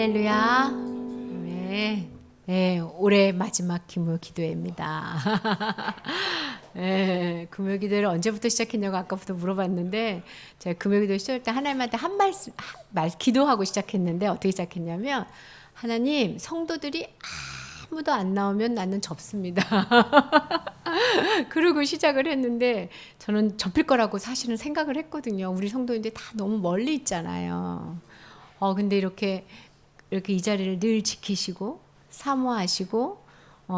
할렐루야. 네. 네, 올해 마지막 금요 기도회입니다. 네, 금요 기도를 언제부터 시작했냐고 아까부터 물어봤는데 제가 금요 기도 시작할 때 하나님한테 한 말씀 기도하고 시작했는데 어떻게 시작했냐면 하나님 성도들이 아무도 안 나오면 나는 접습니다. 그러고 시작을 했는데 저는 접힐 거라고 사실은 생각을 했거든요. 우리 성도인데 다 너무 멀리 있잖아요. 근데 이렇게 이 자리를 늘 지키시고 사모하시고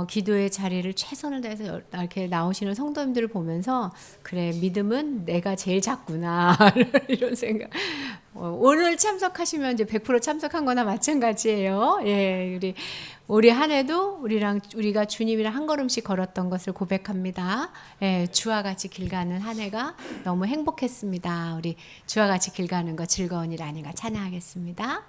기도의 자리를 최선을 다해서 이렇게 나오시는 성도님들을 보면서 그래 믿음은 내가 제일 작구나 이런 생각. 오늘 참석하시면 이제 100% 참석한 거나 마찬가지예요. 예, 우리 한 해도 우리가 주님이랑 한 걸음씩 걸었던 것을 고백합니다. 예, 주와 같이 길 가는 한 해가 너무 행복했습니다. 우리 주와 같이 길 가는 거 즐거운 일 아닌가 찬양하겠습니다.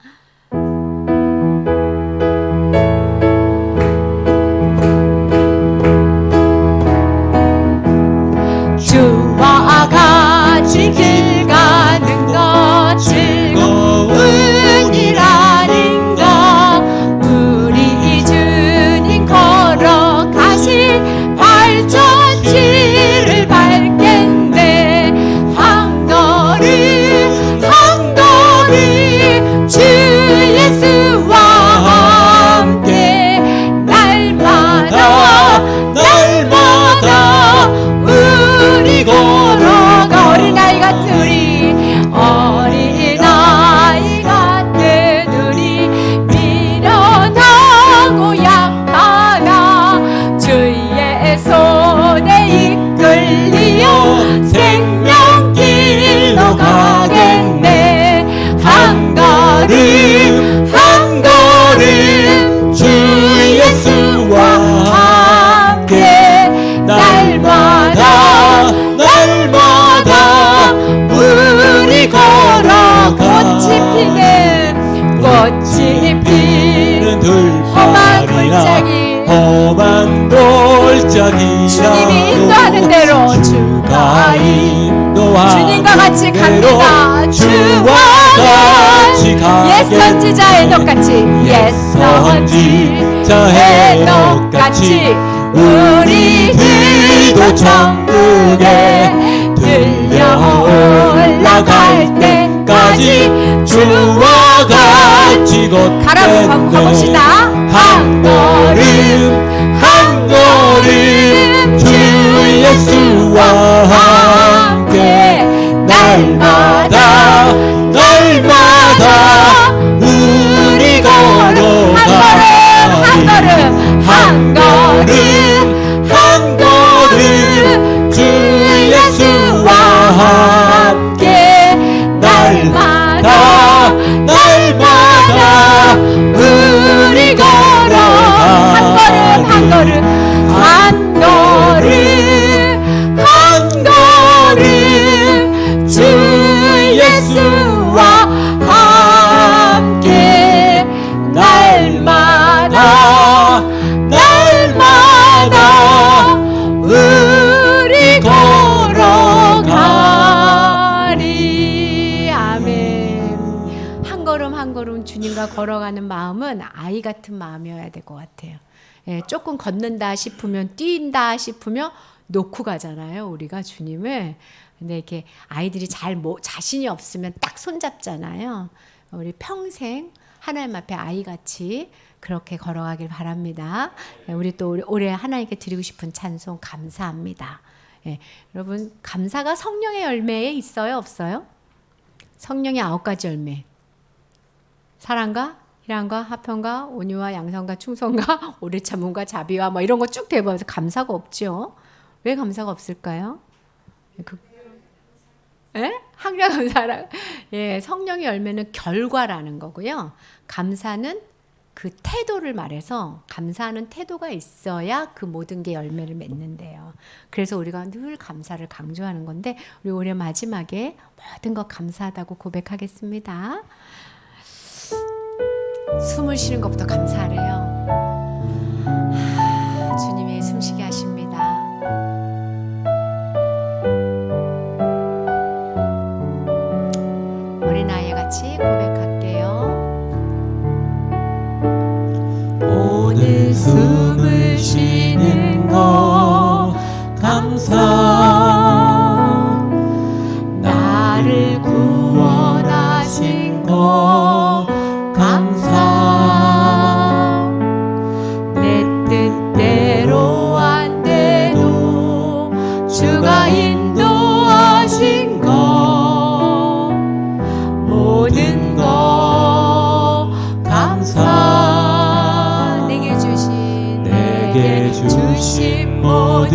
주와 같이 길 가는 것 즐거운 일 아닌가. 우리 주님 걸어가신 발자취를 밟겠네. 한 걸음 한 걸음 주 예수와 함께 날마다 우리 걸어가. 어린아이 같은 우리 미련하고 약하나 주의 손에 이끌리어 생명길로 가겠네. 한 걸음 한 걸음 주 예수와 함께 날마다 우리 걸어가. 꽃이 피는 험한 골짜기 주님이 인도하는 대로 주가 주님과 같이 갑니다. 주와 같이 옛 선지자의 똑같이 우리들도 천국에 들려 올라갈 때까지 주와 같이 가봅시다. 한 걸음 주 예수와 함께 날마다 우리 걸어가. 한 걸음 주 예수와 함께 날마다 우리 걸어가. 한 걸음 주 예수와 함께 날마다 우리 걸어가리. 아멘. 한 걸음 주님과 걸어가는 마음은 아이 같은 마음이어야 될 것 같아요. 예, 조금 걷는다 싶으면 뛴다 싶으면 놓고 가잖아요. 우리가 주님을. 근데 이렇게 아이들이 자신이 없으면 딱 손잡잖아요. 우리 평생 하나님 앞에 아이같이 그렇게 걸어가길 바랍니다. 우리 또 올해 하나님께 드리고 싶은 찬송 감사합니다. 예, 여러분 감사가 성령의 열매에 있어요, 없어요? 성령의 9가지 열매. 사랑과 희랑과 화평과 온유와 양선과 충성과 오래 참음과 자비와 뭐 이런 거 쭉 대보면서 감사가 없죠. 왜 감사가 없을까요? 항상 사랑. 예, 성령의 열매는 결과라는 거고요. 감사는 그 태도를 말해서 감사하는 태도가 있어야 그 모든 게 열매를 맺는데요. 그래서 우리가 늘 감사를 강조하는 건데 우리 올해 마지막에 모든 것 감사하다고 고백하겠습니다. 숨을 쉬는 것부터 감사하래요. 주님이 숨쉬게 하십니다. 어린아이 같이 고백할게요.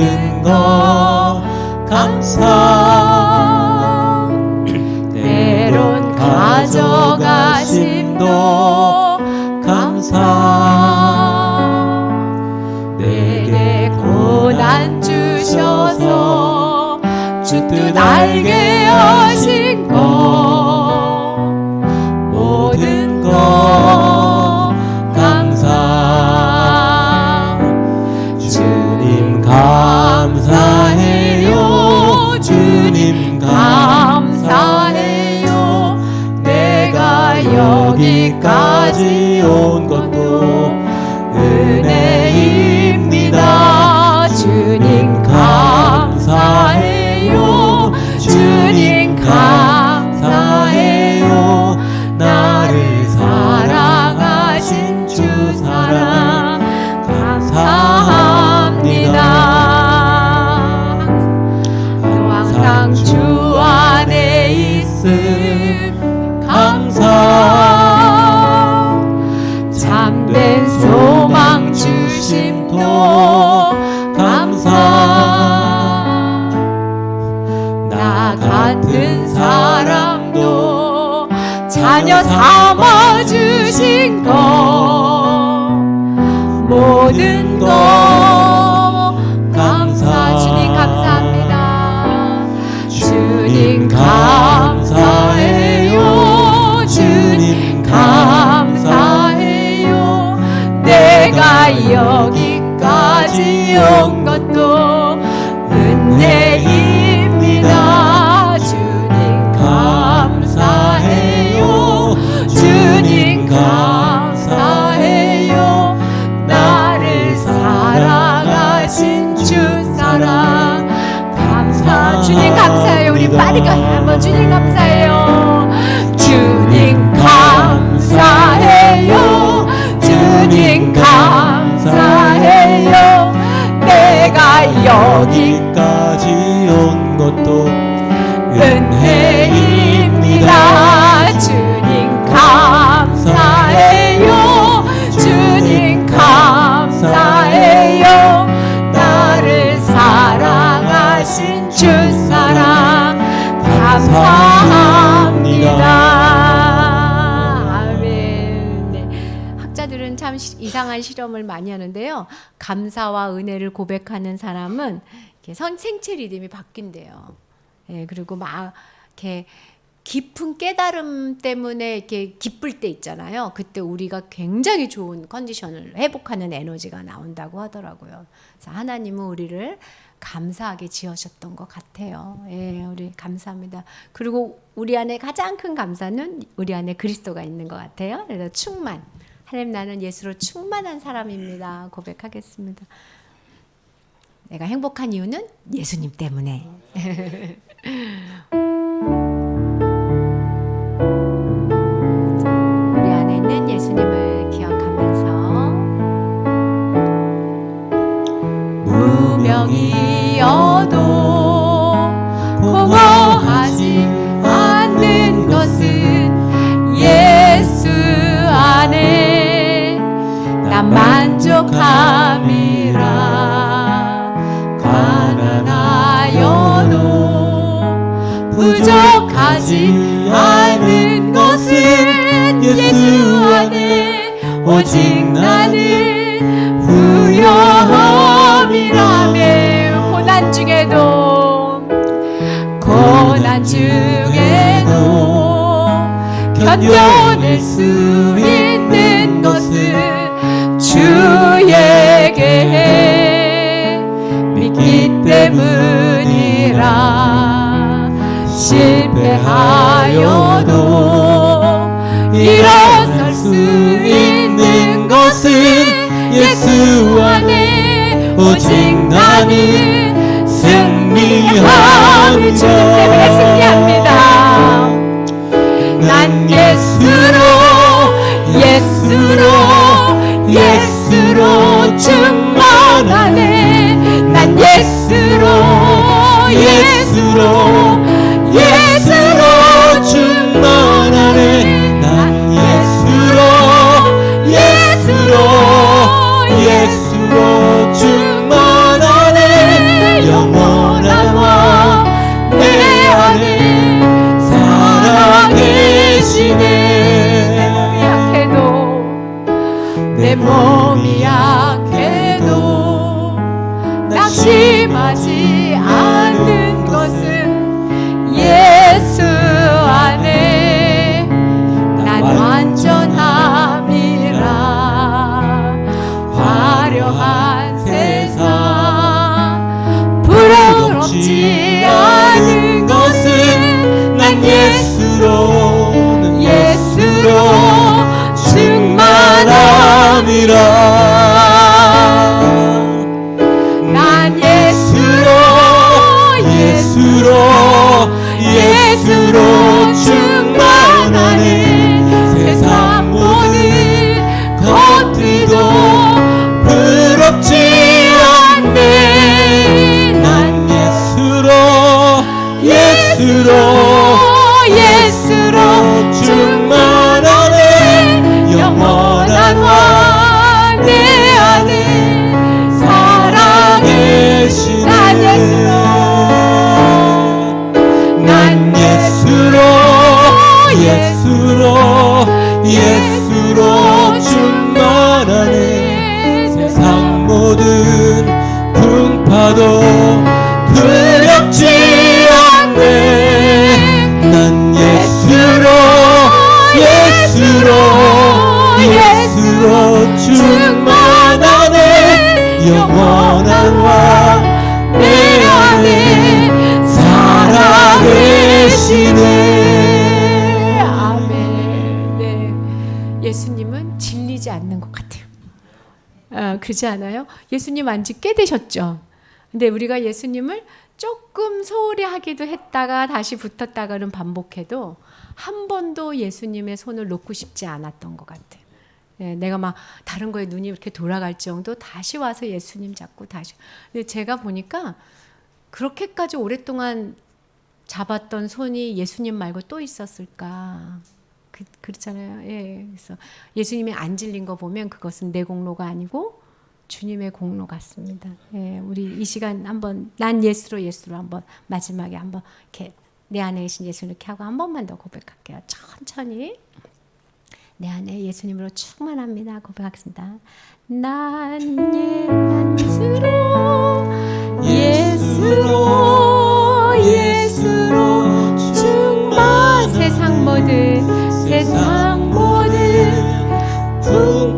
모든 것 감사. 때론 가져가심도 감사. 내게 고난 주셔서 주 뜻 알게 하신 것 모든 것 감사. 주님 감사해요. 주님 감사해요. 내가 여기까지 온 것도 은혜입니다. 주님 감사해요. 주님 감사해요. 나를 사랑하신 주 사랑 감사합니다. 항상 주 안에 있음 감사. 참된 소망 주심도 감사. 나 같은 사람도 자녀 삼아 주신 것 모든 것 감사. 주님 감사합니다. 주님 감사해요. 주님 감사해요. 내가 여기까지 온 것도 은혜입니다. 주님 감사해요. 주님 감사해요. 나를 사랑하신 주 사랑 감사. 주님 감사해요. 우리 빠르게 한번 주님 감사해요. 주님 감사해요. 주님 감사해요. 내가 여기까지 온 것도 은혜입니다. 주님 감사해요. 주님 감사해요. 나를 사랑하신 주 사랑 감사합니다. 아멘. 네. 학자들은 참 이상한 실험을 많이 하는데요. 감사와 은혜를 고백하는 사람은 이렇게 생체 리듬이 바뀐대요. 예, 그리고 막 이렇게 깊은 깨달음 때문에 이렇게 기쁠 때 있잖아요. 그때 우리가 굉장히 좋은 컨디션을 회복하는 에너지가 나온다고 하더라고요. 그래서 하나님은 우리를 감사하게 지으셨던 것 같아요. 예, 우리 감사합니다. 그리고 우리 안에 가장 큰 감사는 우리 안에 그리스도가 있는 것 같아요. 그래서 충만. 하나님, 나는 예수로 충만한 사람입니다. 고백하겠습니다. 내가 행복한 이유는 예수님 때문에. 우리 안에 있는 예수님을 기억하면서 무명이어도 공허하지 않는 것은 예수 안에 난 만족함이라. 가난하여도 부족하지 않은 것은 예수 안에 오직 나는 부요함이라며. 고난 중에도 견뎌낼 수 있는 것은 주에게 믿기 때문이라. 실패하여도 일어설 수 있는 것은 예수 안에 오직 나는 승리함이. 주님 때문에 승리합니다. 난 예수로 충만하네. 난 예수로 충만하네. 난 예수로 충만하네. 예수로 충만함이라. 난 예수로 충만하네. 세상 모든 것들도 부럽지 않네. 난 예수로 충만하네. 영원한 왕 내 안에 살아계시네. 난 예수로 충만하네. 세상 모든 풍파도 두렵지 않네. 난 예수로 충만하네. 영원한 왕 내 안에 살아계시네. 아멘. 네, 예수님은 질리지 않는 것 같아요. 그렇지 않아요? 예수님 안지 꽤 되셨죠. 근데 우리가 예수님을 조금 소홀히 하기도 했다가 다시 붙었다가는 반복해도 한 번도 예수님의 손을 놓고 싶지 않았던 것 같아요. 예, 내가 막 다른 거에 눈이 이렇게 돌아갈 정도 다시 와서 예수님 잡고 다시. 근데 제가 보니까 그렇게까지 오랫동안 잡았던 손이 예수님 말고 또 있었을까? 그렇잖아요. 예, 그래서 예수님이 안 질린 거 보면 그것은 내 공로가 아니고 주님의 공로 같습니다. 예, 우리 이 시간 한번 난 예수로 한번 마지막에 한번 이렇게 내 안에 계신 예수 이렇게 하고 한 번만 더 고백할게요. 천천히. 내 안에 예수님으로 충만합니다. 고백하겠습니다. 난 예수로 충만. 세상 모든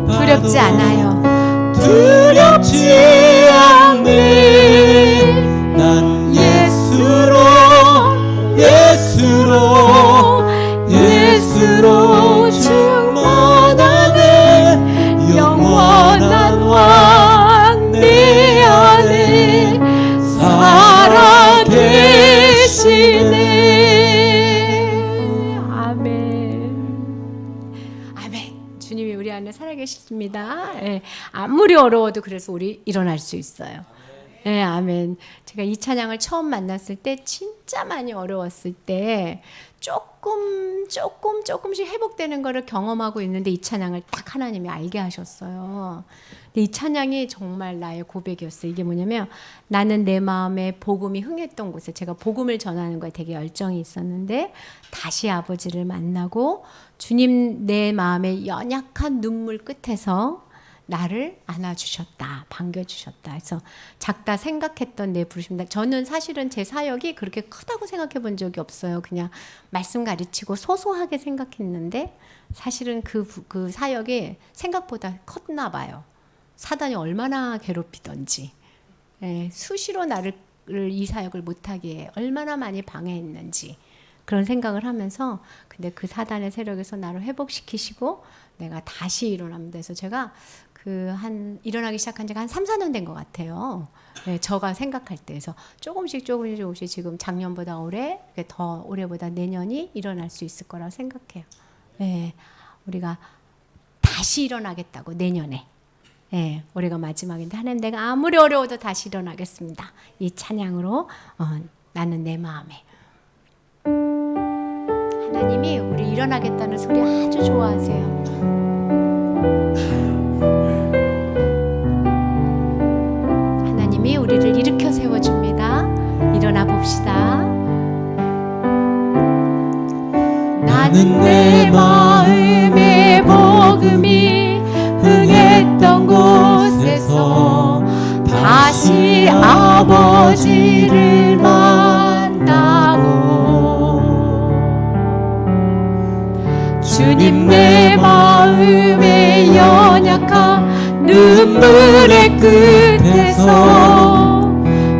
두렵지 않아요. 두렵지 않네. 난 예수로 충만하네. 영원한 왕 내 안에 살아계시네. 아멘. 주님이 우리 안에 살아계십니다. 예, 아무리 어려워도 그래서 우리 일어날 수 있어요. 네, 아멘. 제가 이 찬양을 처음 만났을 때 진짜 많이 어려웠을 때 조금씩 회복되는 거를 경험하고 있는데 이 찬양을 딱 하나님이 알게 하셨어요. 근데 이 찬양이 정말 나의 고백이었어요. 이게 뭐냐면 나는 내 마음에 복음이 흥했던 곳에 제가 복음을 전하는 거에 되게 열정이 있었는데 다시 아버지를 만나고 주님 내 마음의 연약한 눈물 끝에서 나를 안아주셨다, 반겨주셨다. 그래서 작다 생각했던 내 부르심이다. 저는 사실은 제 사역이 그렇게 크다고 생각해 본 적이 없어요. 그냥 말씀 가르치고 소소하게 생각했는데 사실은 그 사역이 생각보다 컸나 봐요. 사단이 얼마나 괴롭히던지, 수시로 나를 이 사역을 못하게 얼마나 많이 방해했는지 그런 생각을 하면서 근데 그 사단의 세력에서 나를 회복시키시고 내가 다시 일어납니다. 그래서 제가 일어나기 시작한 지가 한 3, 4년 된 것 같아요. 네, 저가 생각할 때. 그래서 조금씩 지금 작년보다 올해, 더 올해보다 내년이 일어날 수 있을 거라고 생각해요. 네, 우리가 다시 일어나겠다고, 내년에. 네, 올해가 마지막인데, 하나님 내가 아무리 어려워도 다시 일어나겠습니다. 이 찬양으로, 나는 내 마음에. 하나님이 우리 일어나겠다는 소리 아주 좋아하세요. 하나님이 우리를 일으켜 세워줍니다. 일어나 봅시다. 나는 내 마음의 복음이 흥했던 곳에서 다시 아버지를 만나고 주님 내 마음의 연약한 눈물의 끝에서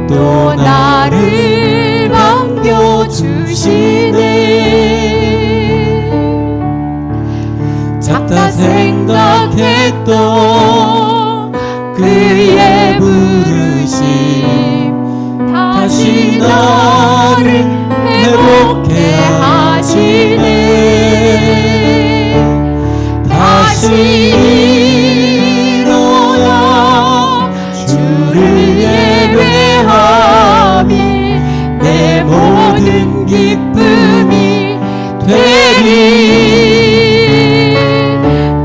또 나를 반겨주시네. 그의 부르심 다시 나를 회복해 하시네. 다시 일어나 주를 예배함이 내 모든 기쁨이 되리.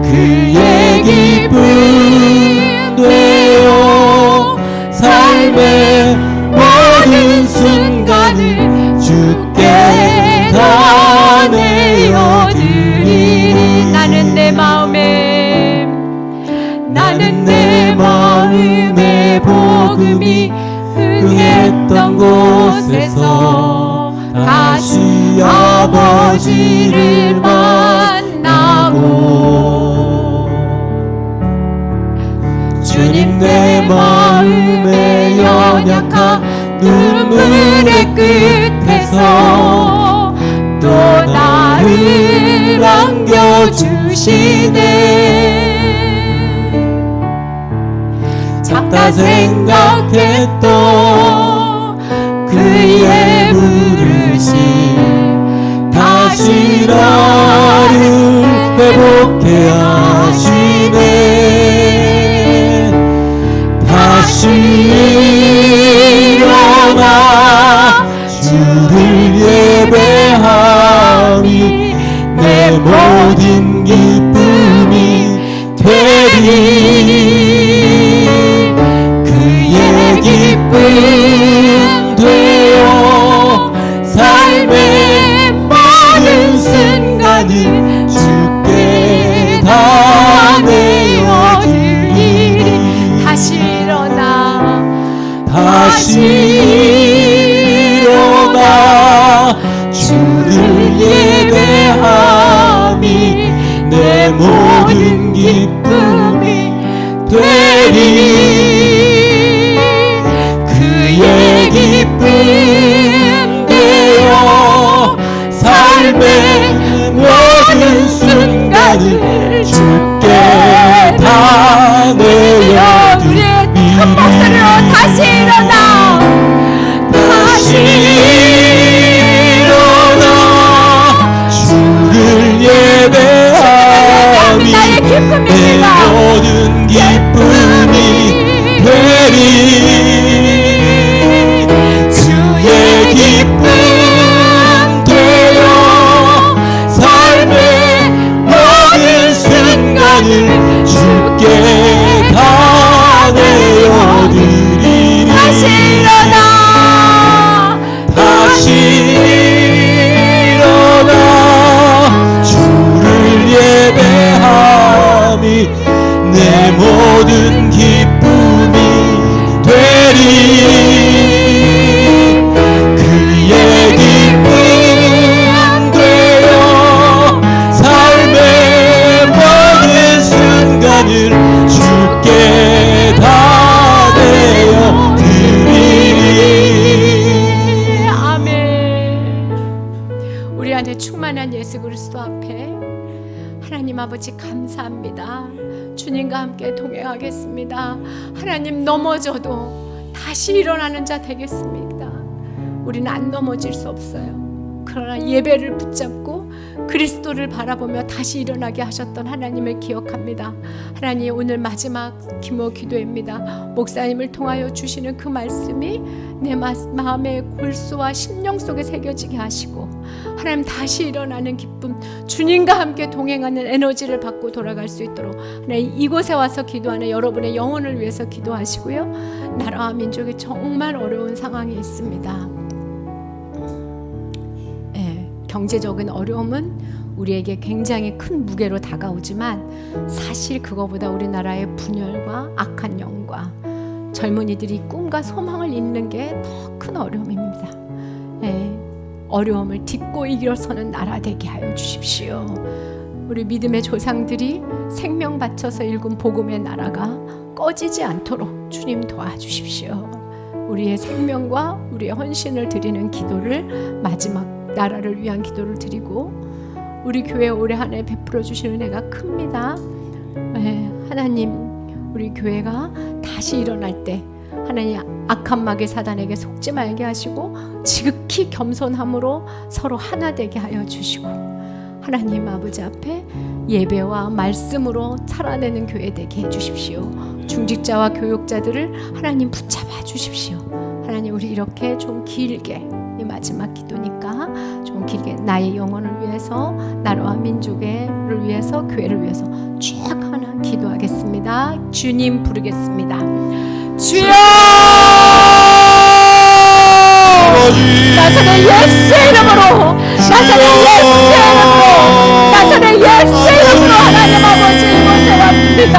그의 기쁨 되어 삶의 모든 순간을 주께 다 내어드리리. 나는 내 마음에 복음이 흥했던 곳에서 다시 아버지를 만나고 주님 내 마음에 연약한 눈물의 끝에서 또 나를 안겨주시네. 작다 생각했던 그의 부르심 다시 나를 회복해 하시네. 다시 일어나 주를 예배함이 내 모든 기쁨이 되리. 그의 기쁨 되어 삶의 모든 순간을 주께 다 내어드리리. 다시 일어나 주를 예배함이 내 모든 기쁨이 되리. 그의 기쁨 되어 삶의 모든 순간을 주께 다 내어드리리. 큰 목소리로 다시 일어나 주를 예배함이 내 모든 기쁨이 되리. 주의 기쁨 되어 삶의 모든 순간을 주께 다 내어드리리. 다시 일어나 주를 예배함이 내 모든 기쁨이 되리. 그의 기쁨 되어 삶의 모든 순간을 주께 다 내어드리리. 아멘. 우리 안에 충만한 예수 그리스도 앞에 하나님 아버지 감사합니다. 주님과 함께 동행하겠습니다. 하나님, 넘어져도 다시 일어나는 자 되겠습니다. 우리는 안 넘어질 수 없어요. 그러나 예배를 붙잡고 그리스도를 바라보며 다시 일어나게 하셨던 하나님을 기억합니다. 하나님, 오늘 마지막 기모 기도입니다. 목사님을 통하여 주시는 그 말씀이 내 마음의 골수와 심령 속에 새겨지게 하시고, 하나님 다시 일어나는 기쁨, 주님과 함께 동행하는 에너지를 받고 돌아갈 수 있도록 하나님, 이곳에 와서 기도하는 여러분의 영혼을 위해서 기도하시고요. 나라와 민족이 정말 어려운 상황에 있습니다. 경제적인 어려움은 우리에게 굉장히 큰 무게로 다가오지만 사실 그거보다 우리나라의 분열과 악한 영과 젊은이들이 꿈과 소망을 잃는 게 더 큰 어려움입니다. 어려움을 딛고 일어서는 나라 되게 하여 주십시오. 우리 믿음의 조상들이 생명 바쳐서 읽은 복음의 나라가 꺼지지 않도록 주님 도와주십시오. 우리의 생명과 우리의 헌신을 드리는 기도를, 마지막 나라를 위한 기도를 드리고, 우리 교회 올해 한 해 베풀어 주신 은혜가 큽니다. 하나님, 우리 교회가 다시 일어날 때 하나님 악한 마귀 사단에게 속지 말게 하시고 지극히 겸손함으로 서로 하나 되게 하여 주시고, 하나님 아버지 앞에 예배와 말씀으로 살아내는 교회 되게 해주십시오. 중직자와 교육자들을 하나님 붙잡아 주십시오. 하나님, 우리 이렇게 좀 길게, 이 마지막 기도니까 좀 길게 나의 영혼을 위해서, 나라와 민족을 위해서, 교회를 위해서 쭉 하나 기도하겠습니다. 주님 부르겠습니다. 주여! 나사렛 예수의 이름으로, 나사렛 예수의 이름으로, 나사렛 예수의 이름으로 하나님 아버지 이곳에 왔습니다.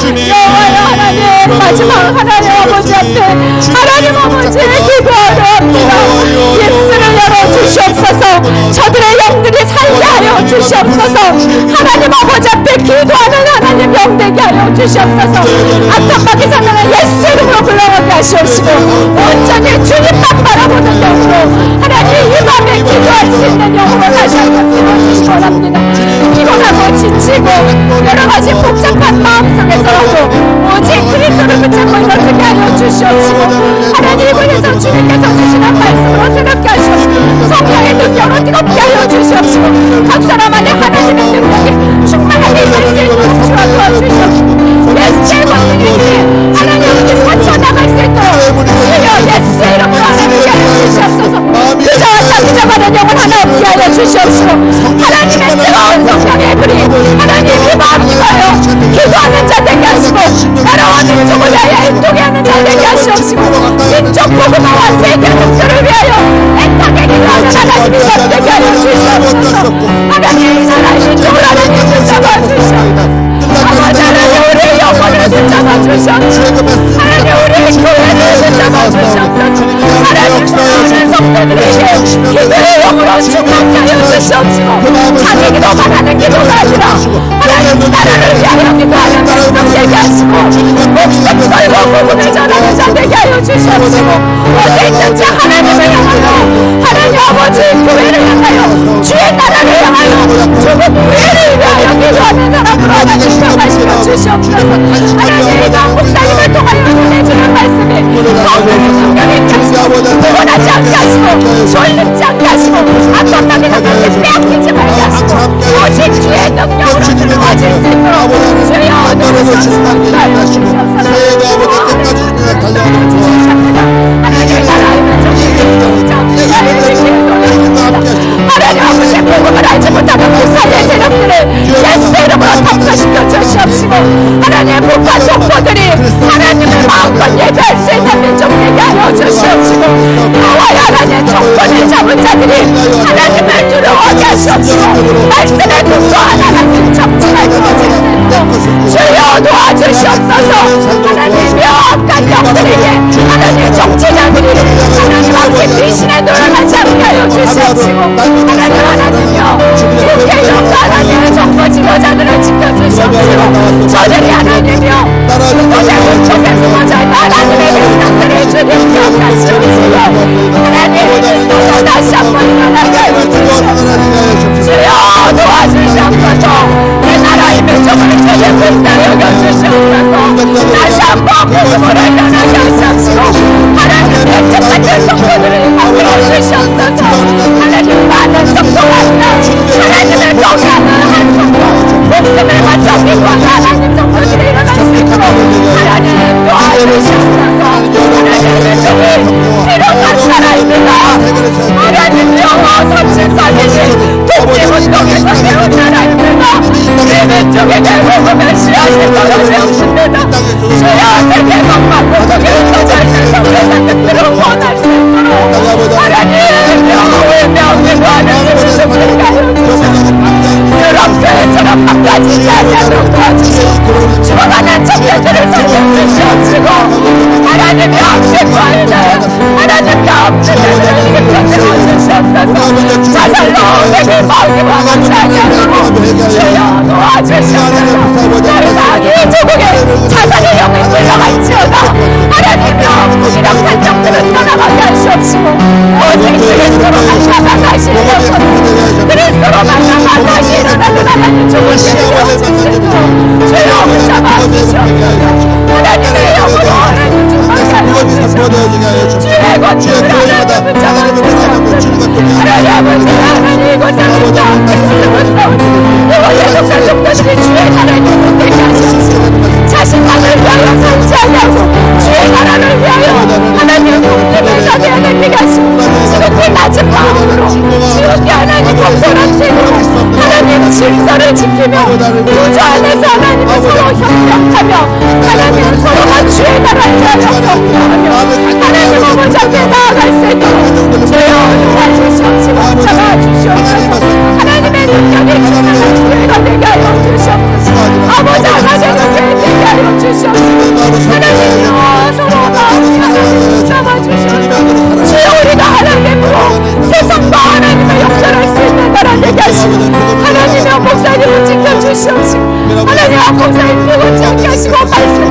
여호와여 하나님, 마지막 하나님 아버지 앞에 하나님 아버지 기도하옵니다. 입술을 열어주시옵소서. 저들의 영들이 살게 하여 주시옵소서. 하나님 아버지 앞에 기도하는 하나님 영 되게 하여 주시옵소서. 악한 마귀 사단을 예수 이름으로 물러가게 하시옵시고, 온전히 주님만 바라보는 영으로 하나님 이 밤에 기도할 수 있는 영으로 다시 한번 세워주시기 원합니다. 피곤하고 지치고 여러가지 복잡한 마음속에서라도 오직 그리스도를 붙잡고 일어서게 하여 주시옵시고, 하나님 이분에서 주님께서 주시는 말씀으로 새롭게 하시옵시고, 성령의 능력으로 뜨겁게 하여 주시옵시고, 각 사람 안에 하나님의 능력이 충만하게 임할 수 있도록 주와 도와주시옵시고, 예수의 권능이 하나님 뻗쳐나갈 수 있도록 주여 예수의 이름으로 하나님께 하여 주시옵소서. 그저 왔다 그저가는 영혼 하나 없게 하여 주시옵시고, 하나님의 뜨거운 성령의 불이 하나님 이 마음 이하여 기도하는 자 되게 하시고, 나라와 민족을 위하여 애통해 하는 자 되게 하시옵시고, 민족 복음화와 세계 속도를 위하여 애타게 기도하는 하나님이 되게 하여 주시옵소서. 하나님 이 나라의 민족을 하나님 붙잡아 주시옵소서. 아버지 하나님 우리의 영혼을 붙잡아 주시옵소서. 하나님 우리의 교회를 붙잡아 주시옵소서. 하나님 사랑하는 성도들에게 기도의 영으로 충만케 하여 주시옵시고, 자기 기도만 하는 기도가 아니라 하나님 나라를 위하여 기도하는 백성 되게 하시고, 목숨 걸고 복음을 전하는 자 되게 하여 주시옵시고, 어디 있든지 하나님을 향하여, 하나님 아버지 교회를 향하여, 주의 나라를 향하여, 조국 교회를 위하여 기도하는 사람으로 하나님 평하시며 주시옵소서. 하나님 이방 목사님을 통하여 보내주는 말씀이 성령의 능력이 있게 하시고, 피곤하지 않게 하시고, 졸립지 않게 하시고, 악한 마귀 사단을 빼앗기지 말게 하시고, 오직 주의 능력으로 들어와질 수 있도록 주여 누구셨습니까 하여 주시옵소서. 하나님 나라의 민족이 하나님 아버지 복음을 알지 못하는 불쌍의 세력들을 예수 이름으로 덮어시켜 주시옵시고, 하나님 북한 동포들이 하나님을 마음껏 예배할 수 있는 민족 되게 하여 주시옵시고, 여호와여 하나님 정권을 잡은 자들이 하나님을 두려워하게 하시옵시고, 말씀에 분노한 하나님 정치가 이루어질 수 있도록 주여 도와주시옵소서. 하나님 명확한 영들에게 하나님 정치자들이 하나님 앞에 귀신의 노를 하지 않게 하여 주시옵시고, 하나님여 이렇게 이런 하나님의 정부 지도자들을 지켜주시옵시고, 저들이 하나님여 그곳에 그곳에 숨어져 있는 하나님의 백성들을 주님 기억하시옵시고, 하나님 또 다시 한번 일어나게 하여 주시옵소서. 주여 도와주시옵소서. 이 나라의 민족을 주님 불쌍히 여겨주시옵소서. 다시 한번 복음으로 일어나게 하시옵시고, 하나님 백적 같은 성도들을 만들어 주시옵소서. 하나님 많은 성도가 아니라 하나님을 경외하는 한 성도, 목숨을 바쳐 기도하는 하나님 성도들이 일어날 수 있도록 하나님 도와주시옵소서. 하나님의 종이 필요한 나라입니다. 하나님 영어 선진선이니 독립운동에서 세운 나라입니다. 우리 민족에게 복음을 시하실 거로 되었습니다. 주여 세계 각만 독일을 떠져 있는 성교사님들을 원할 수 있도록 하나님 영어의 명예하는 민족을 가여 주시옵소서. 유럽 교회처럼 망가지지 않도록 도와주시고, 죽어가는 청년들을 살려주시옵시고, 하나님의 악생과 일들, 하나님의 없으들을 일으켜 세워주시옵소서. 자살로 생을 먹이와 같이 아니하도록 주여 도와주시옵소서. 이 조국에 자살의 영이 물러갈지어다. 하나님의 무기력한 적들을 떠나가게 하시옵시고, 오직 그리스도로 우리가 만나시는 그리스도로 만나 다시 일어나는 하나님 죽으시는 주여 붙잡아 주시옵소서. 하나님의 영으로 하나님 충만케 하여 주시옵소서. 주의 권능을 하나님 붙잡아 주시옵소서. 하나님 아버지 하나님 이곳에 이곳의 독사 종들이 주의 나라를 못되게 하시옵소서. 자신만을 위하여 살지 않냐고 주의 나라를 위하여 하나님 성품을 자세히 내게 하시고 지극히 낮은 마음으로 지극히 하나님 겸손한 태도로 하나님 질서를 지키며 구주 안에서 하나님을 서로 협력하며 하나님 서로가 주의 나라를 위하여 협력하며 하나님 아버지 앞에 나아갈 수 있도록 주여 도와주시옵시고 잡아주시옵소서. 하나님의 능력이 충만한 교회가 되게 하여 주시옵소서. 아버지 하나님의 교회 되게 하여 주시옵소서. 하나님이여 서로 마음을 잡아주시옵소서. 주여 우리가 하나님으로 세상과 하나님을 역전할 수 있는 나라 되게 하시고 하나님의 목사님을 지켜주시옵시고 하나님 앞 목사님 피곤치 않게 하시고 말씀을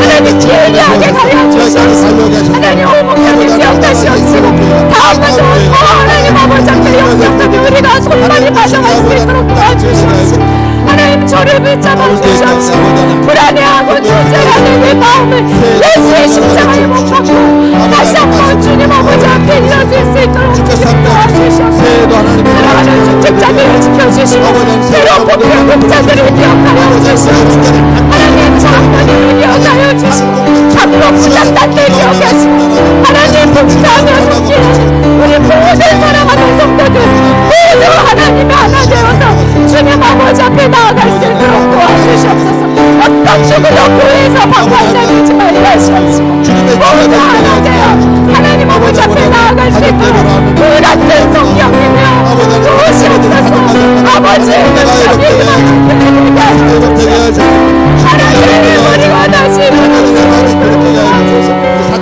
하나님 기회하게 가려 주시옵시고 하나님 오 목사님 기억하시옵시고 다음번도 더 하나님 아버지 앞에 영접하며 우리가 손발이 맞아갈 수 있도록 도와주시옵시고 하나님 저를 붙잡아 주시옵시고 불안해하고 주저하는 내 마음을 예수의 십자가에 못 박고 다시 한번 주님 아버지 앞에 일어설 수 있도록 주님 도와주시옵소서. 사랑하는 중직자들을 지켜주시고 새로운 복귀의 목자들을 기억하여 주시옵소서. 하나님 장로님을 기억하여 주시고 장로 부장단들 기억하시고 하나님 봉사하며 섬기는 우리 모든 사랑하는 성도들 모두 하나님의 하나 되어서 주님 아버지 앞에 나아갈 수 있도록 도와주시옵소서. 어떤 누구도 교회에서 방관자되지 말게 하시옵시고 모두 하나 되어 하나님 아버지 앞에 나아갈 수 있도록 그 같은 성령이며 도우시옵소서. 아버지의 능력이 그만하게 하시옵소서. 하나님 우리가 다시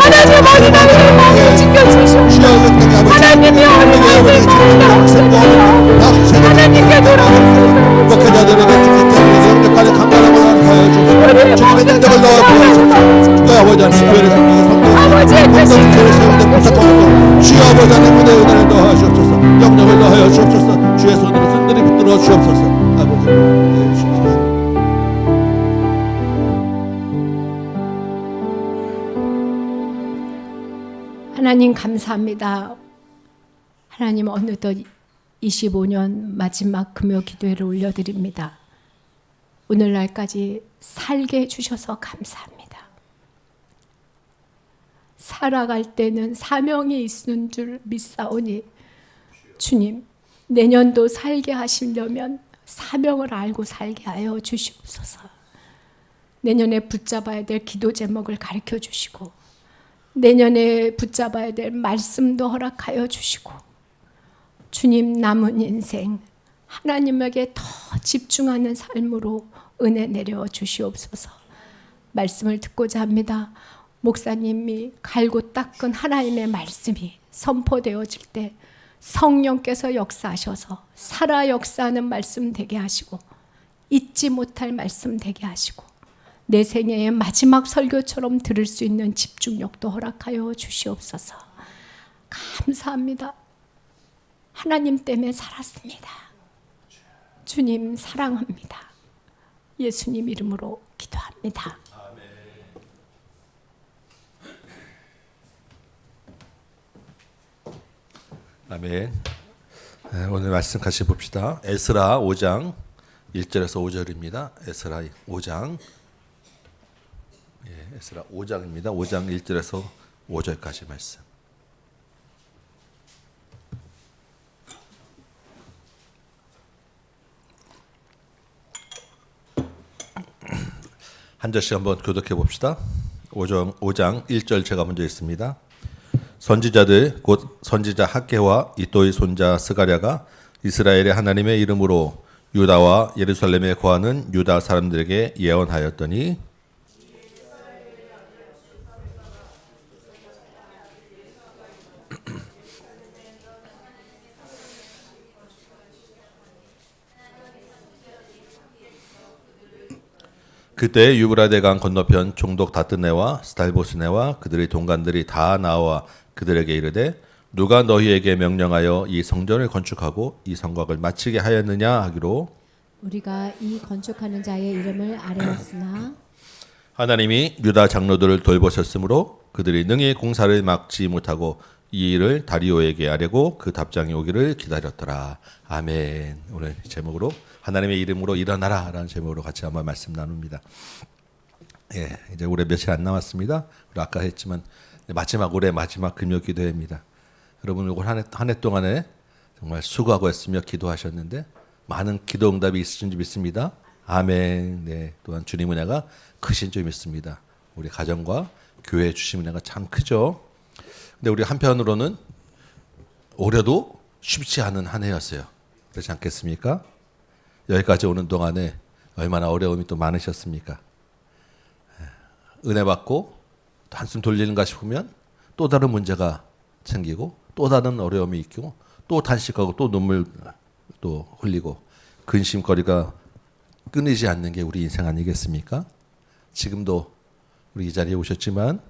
하나님 어린아이의 마음을 지켜주시옵소서. 하나님이 어린아이의 마음을 하나님께 돌아옵소서. 목회자들에게 주께서 여기까지 강건함을 하여 주시고 주님의 능력을 넣어 주옵소서. 아버지 하나님 교회를 섬기고 성도를 주여 아버지 하나님 무대 은혜를 넣어 주옵소서. 영역을 넣어 주옵소서. 주의 손으로 흔들이 붙들어 주옵소서. 아버지 네 주옵소서. 하나님 감사합니다. 하나님 어느덧 25년 마지막 금요 기도회를 올려드립니다. 오늘날까지 살게 해주셔서 감사합니다. 살아갈 때는 사명이 있는 줄 믿사오니 주님 내년도 살게 하시려면 사명을 알고 살게 하여 주시옵소서. 내년에 붙잡아야 될 기도 제목을 가르쳐 주시고 내년에 붙잡아야 될 말씀도 허락하여 주시고 주님 남은 인생 하나님에게 더 집중하는 삶으로 은혜 내려 주시옵소서. 말씀을 듣고자 합니다. 목사님이 갈고 닦은 하나님의 말씀이 선포되어질 때 성령께서 역사하셔서 살아 역사하는 말씀 되게 하시고 잊지 못할 말씀 되게 하시고 내 생애의 마지막 설교처럼 들을 수 있는 집중력도 허락하여 주시옵소서. 감사합니다. 하나님 때문에 살았습니다. 주님 사랑합니다. 예수님 이름으로 기도합니다. 아멘. 오늘 말씀 같이 봅시다. 에스라 5장 1절에서 5절입니다. 에스라 5장 에스라 5장입니다. 5장 1절에서 5절까지 말씀. 한 절씩 한번 교독해 봅시다. 5장 1절 제가 먼저 읽습니다. 선지자들 곧 선지자 학개와 이또의 손자 스가랴가 이스라엘의 하나님의 이름으로 유다와 예루살렘에 거하는 유다 사람들에게 예언하였더니 그때 유브라데강 건너편 총독 다뜨네와 스달보스네와 그들의 동관들이 다 나와 그들에게 이르되 누가 너희에게 명령하여 이 성전을 건축하고 이 성곽을 마치게 하였느냐 하기로 우리가 이 건축하는 자의 이름을 아뢰었으나 하나님이 유다 장로들을 돌보셨으므로 그들이 능히 공사를 막지 못하고 이 일을 다리오에게 아뢰고 그 답장이 오기를 기다렸더라. 아멘. 오늘 제목으로 하나님의 이름으로 일어나라라는 제목으로 같이 한번 말씀 나눕니다. 예, 이제 올해 며칠 안 남았습니다. 아까 했지만 마지막 올해 마지막 금요 기도회입니다. 여러분 올 한 해 동안에 정말 수고하고 했으며 기도하셨는데 많은 기도 응답이 있으신 줄 믿습니다. 아멘. 네, 또한 주님 은혜가 크신 줄 믿습니다. 우리 가정과 교회에 주신 은혜가 참 크죠. 근데 우리 한편으로는 올해도 쉽지 않은 한 해였어요. 그렇지 않겠습니까? 여기까지 오는 동안에 얼마나 어려움이 또 많으셨습니까? 은혜 받고 한숨 돌리는가 싶으면 또 다른 문제가 생기고 또 다른 어려움이 있고 또 단식하고 또 눈물 또 흘리고 근심거리가 끊이지 않는 게 우리 인생 아니겠습니까? 지금도 우리 이 자리에 오셨지만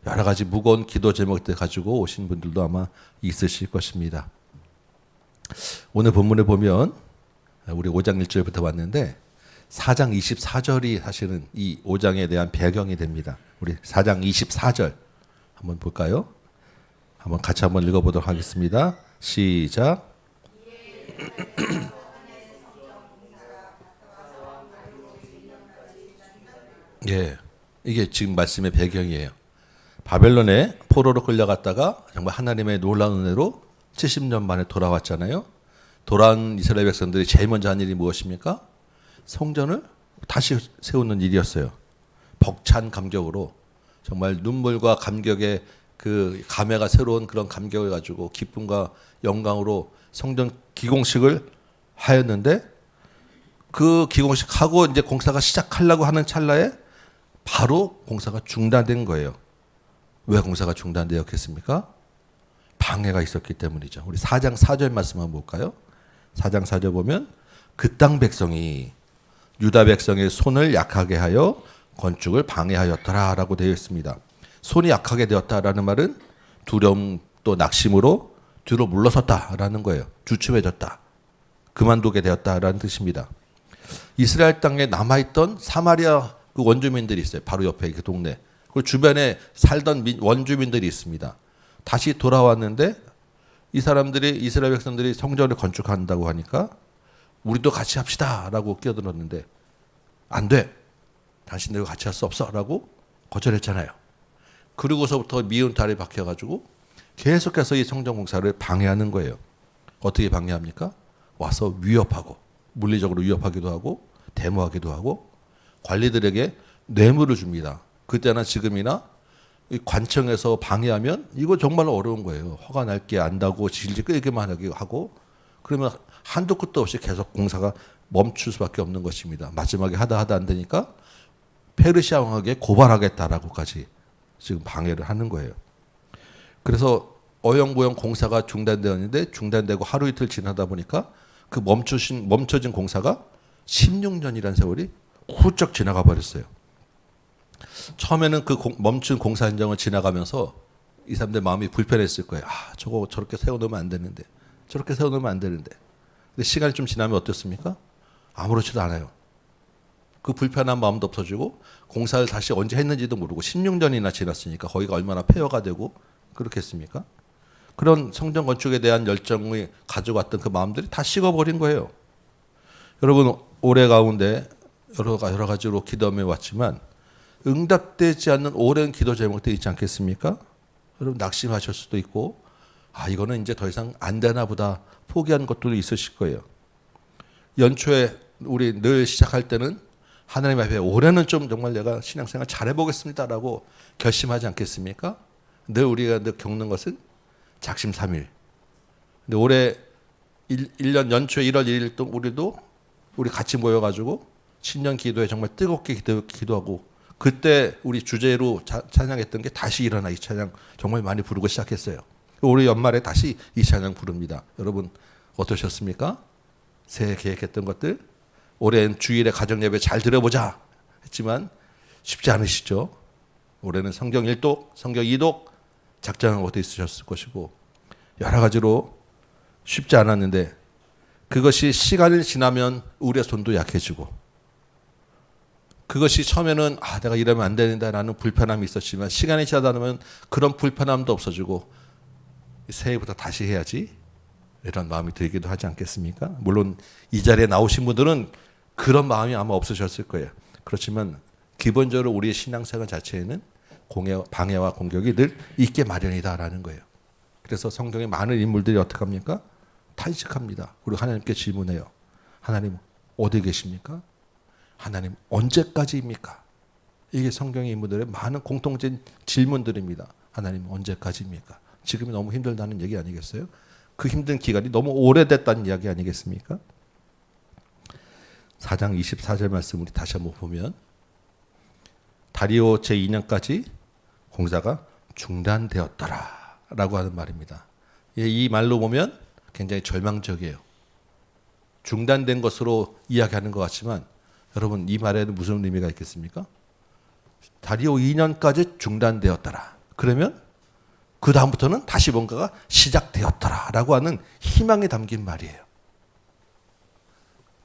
여러 가지 무거운 기도 제목들 가지고 오신 분들도 아마 있으실 것입니다. 오늘 본문에 보면 우리 5장 1절부터 봤는데 4장 24절이 사실은 이 5장에 대한 배경이 됩니다. 우리 4장 24절 한번 볼까요? 한번 같이 한번 읽어보도록 하겠습니다. 시작. 예, 이게 지금 말씀의 배경이에요. 바벨론에 포로로 끌려갔다가 정말 하나님의 놀라운 은혜로 70년 만에 돌아왔잖아요. 돌아온 이스라엘 백성들이 제일 먼저 한 일이 무엇입니까? 성전을 다시 세우는 일이었어요. 벅찬 감격으로 정말 눈물과 감격의 그 감회가 새로운 그런 감격을 가지고 기쁨과 영광으로 성전 기공식을 하였는데 그 기공식 하고 이제 공사가 시작하려고 하는 찰나에 바로 공사가 중단된 거예요. 왜 공사가 중단되었겠습니까? 방해가 있었기 때문이죠. 우리 4장 4절 말씀 한번 볼까요? 4장 4절 보면 그 땅 백성이 유다 백성의 손을 약하게 하여 건축을 방해하였더라라고 되어 있습니다. 손이 약하게 되었다라는 말은 두려움 또 낙심으로 뒤로 물러섰다라는 거예요. 주춤해졌다. 그만두게 되었다라는 뜻입니다. 이스라엘 땅에 남아있던 사마리아 그 원주민들이 있어요. 바로 옆에 그 동네. 그리고 주변에 살던 원주민들이 있습니다. 다시 돌아왔는데 이 사람들이 이스라엘 백성들이 성전을 건축한다고 하니까 우리도 같이 합시다라고 끼어들었는데 안 돼. 당신들과 같이 할 수 없어라고 거절했잖아요. 그리고서부터 미운 탈이 박혀가지고 계속해서 이 성전 공사를 방해하는 거예요. 어떻게 방해합니까? 와서 위협하고 물리적으로 위협하기도 하고 데모하기도 하고 관리들에게 뇌물을 줍니다. 그때나 지금이나 관청에서 방해하면 이거 정말 어려운 거예요. 화가 날 게 안다고 질질 끌기만 하고 그러면 한도 끝도 없이 계속 공사가 멈출 수밖에 없는 것입니다. 마지막에 하다 안 되니까 페르시아 왕에게 고발하겠다라고까지 지금 방해를 하는 거예요. 그래서 어영부영 공사가 중단되었는데 중단되고 하루 이틀 지나다 보니까 그 멈춰진 공사가 16년이라는 세월이 훌쩍 지나가 버렸어요. 처음에는 그 멈춘 공사 현장을 지나가면서 이 사람들 마음이 불편했을 거예요. 아, 저거 저렇게 세워놓으면 안 되는데, 저렇게 세워놓으면 안 되는데. 근데 시간이 좀 지나면 어떻습니까? 아무렇지도 않아요. 그 불편한 마음도 없어지고 공사를 다시 언제 했는지도 모르고 16년이나 지났으니까 거기가 얼마나 폐허가 되고 그렇겠습니까? 그런 성전 건축에 대한 열정을 가져왔던 그 마음들이 다 식어버린 거예요. 여러분 올해 가운데 여러 가지로 기도해 왔지만 응답되지 않는 오랜 기도 제목도 있지 않겠습니까? 여러분 낙심하실 수도 있고 아 이거는 이제 더 이상 안 되나 보다 포기한 것도 있으실 거예요. 연초에 우리 늘 시작할 때는 하나님 앞에 올해는 좀 정말 내가 신앙생활 잘해보겠습니다라고 결심하지 않겠습니까? 늘 우리가 겪는 것은 작심삼일. 근데 올해 1년 연초에 1월 1일 또 우리 같이 모여가지고 신년 기도에 정말 뜨겁게 기도하고 그때 우리 주제로 찬양했던 게 다시 일어나 이 찬양 정말 많이 부르고 시작했어요. 올해 연말에 다시 이 찬양 부릅니다. 여러분 어떠셨습니까? 새해 계획했던 것들 올해는 주일에 가정예배 잘 들어보자 했지만 쉽지 않으시죠? 올해는 성경 1독, 성경 2독 작정한 것도 있으셨을 것이고 여러 가지로 쉽지 않았는데 그것이 시간이 지나면 우리의 손도 약해지고 그것이 처음에는 내가 이러면 안 되는다라는 불편함이 있었지만 시간이 지나다 보면 그런 불편함도 없어지고 새해부터 다시 해야지 이런 마음이 들기도 하지 않겠습니까? 물론 이 자리에 나오신 분들은 그런 마음이 아마 없으셨을 거예요. 그렇지만 기본적으로 우리의 신앙생활 자체에는 방해와 공격이 늘 있게 마련이다라는 거예요. 그래서 성경의 많은 인물들이 어떻게 합니까? 탄식합니다. 그리고 하나님께 질문해요. 하나님 어디 계십니까? 하나님 언제까지입니까? 이게 성경의 인물들의 많은 공통된 질문들입니다. 하나님 언제까지입니까? 지금이 너무 힘들다는 얘기 아니겠어요? 그 힘든 기간이 너무 오래됐다는 이야기 아니겠습니까? 4장 24절 말씀 우리 다시 한번 보면 다리오 제2년까지 공사가 중단되었더라 라고 하는 말입니다. 이 말로 보면 굉장히 절망적이에요. 중단된 것으로 이야기하는 것 같지만 여러분 이 말에는 무슨 의미가 있겠습니까? 다리오 2년까지 중단되었더라. 그러면 그 다음부터는 다시 뭔가가 시작되었더라 라고 하는 희망이 담긴 말이에요.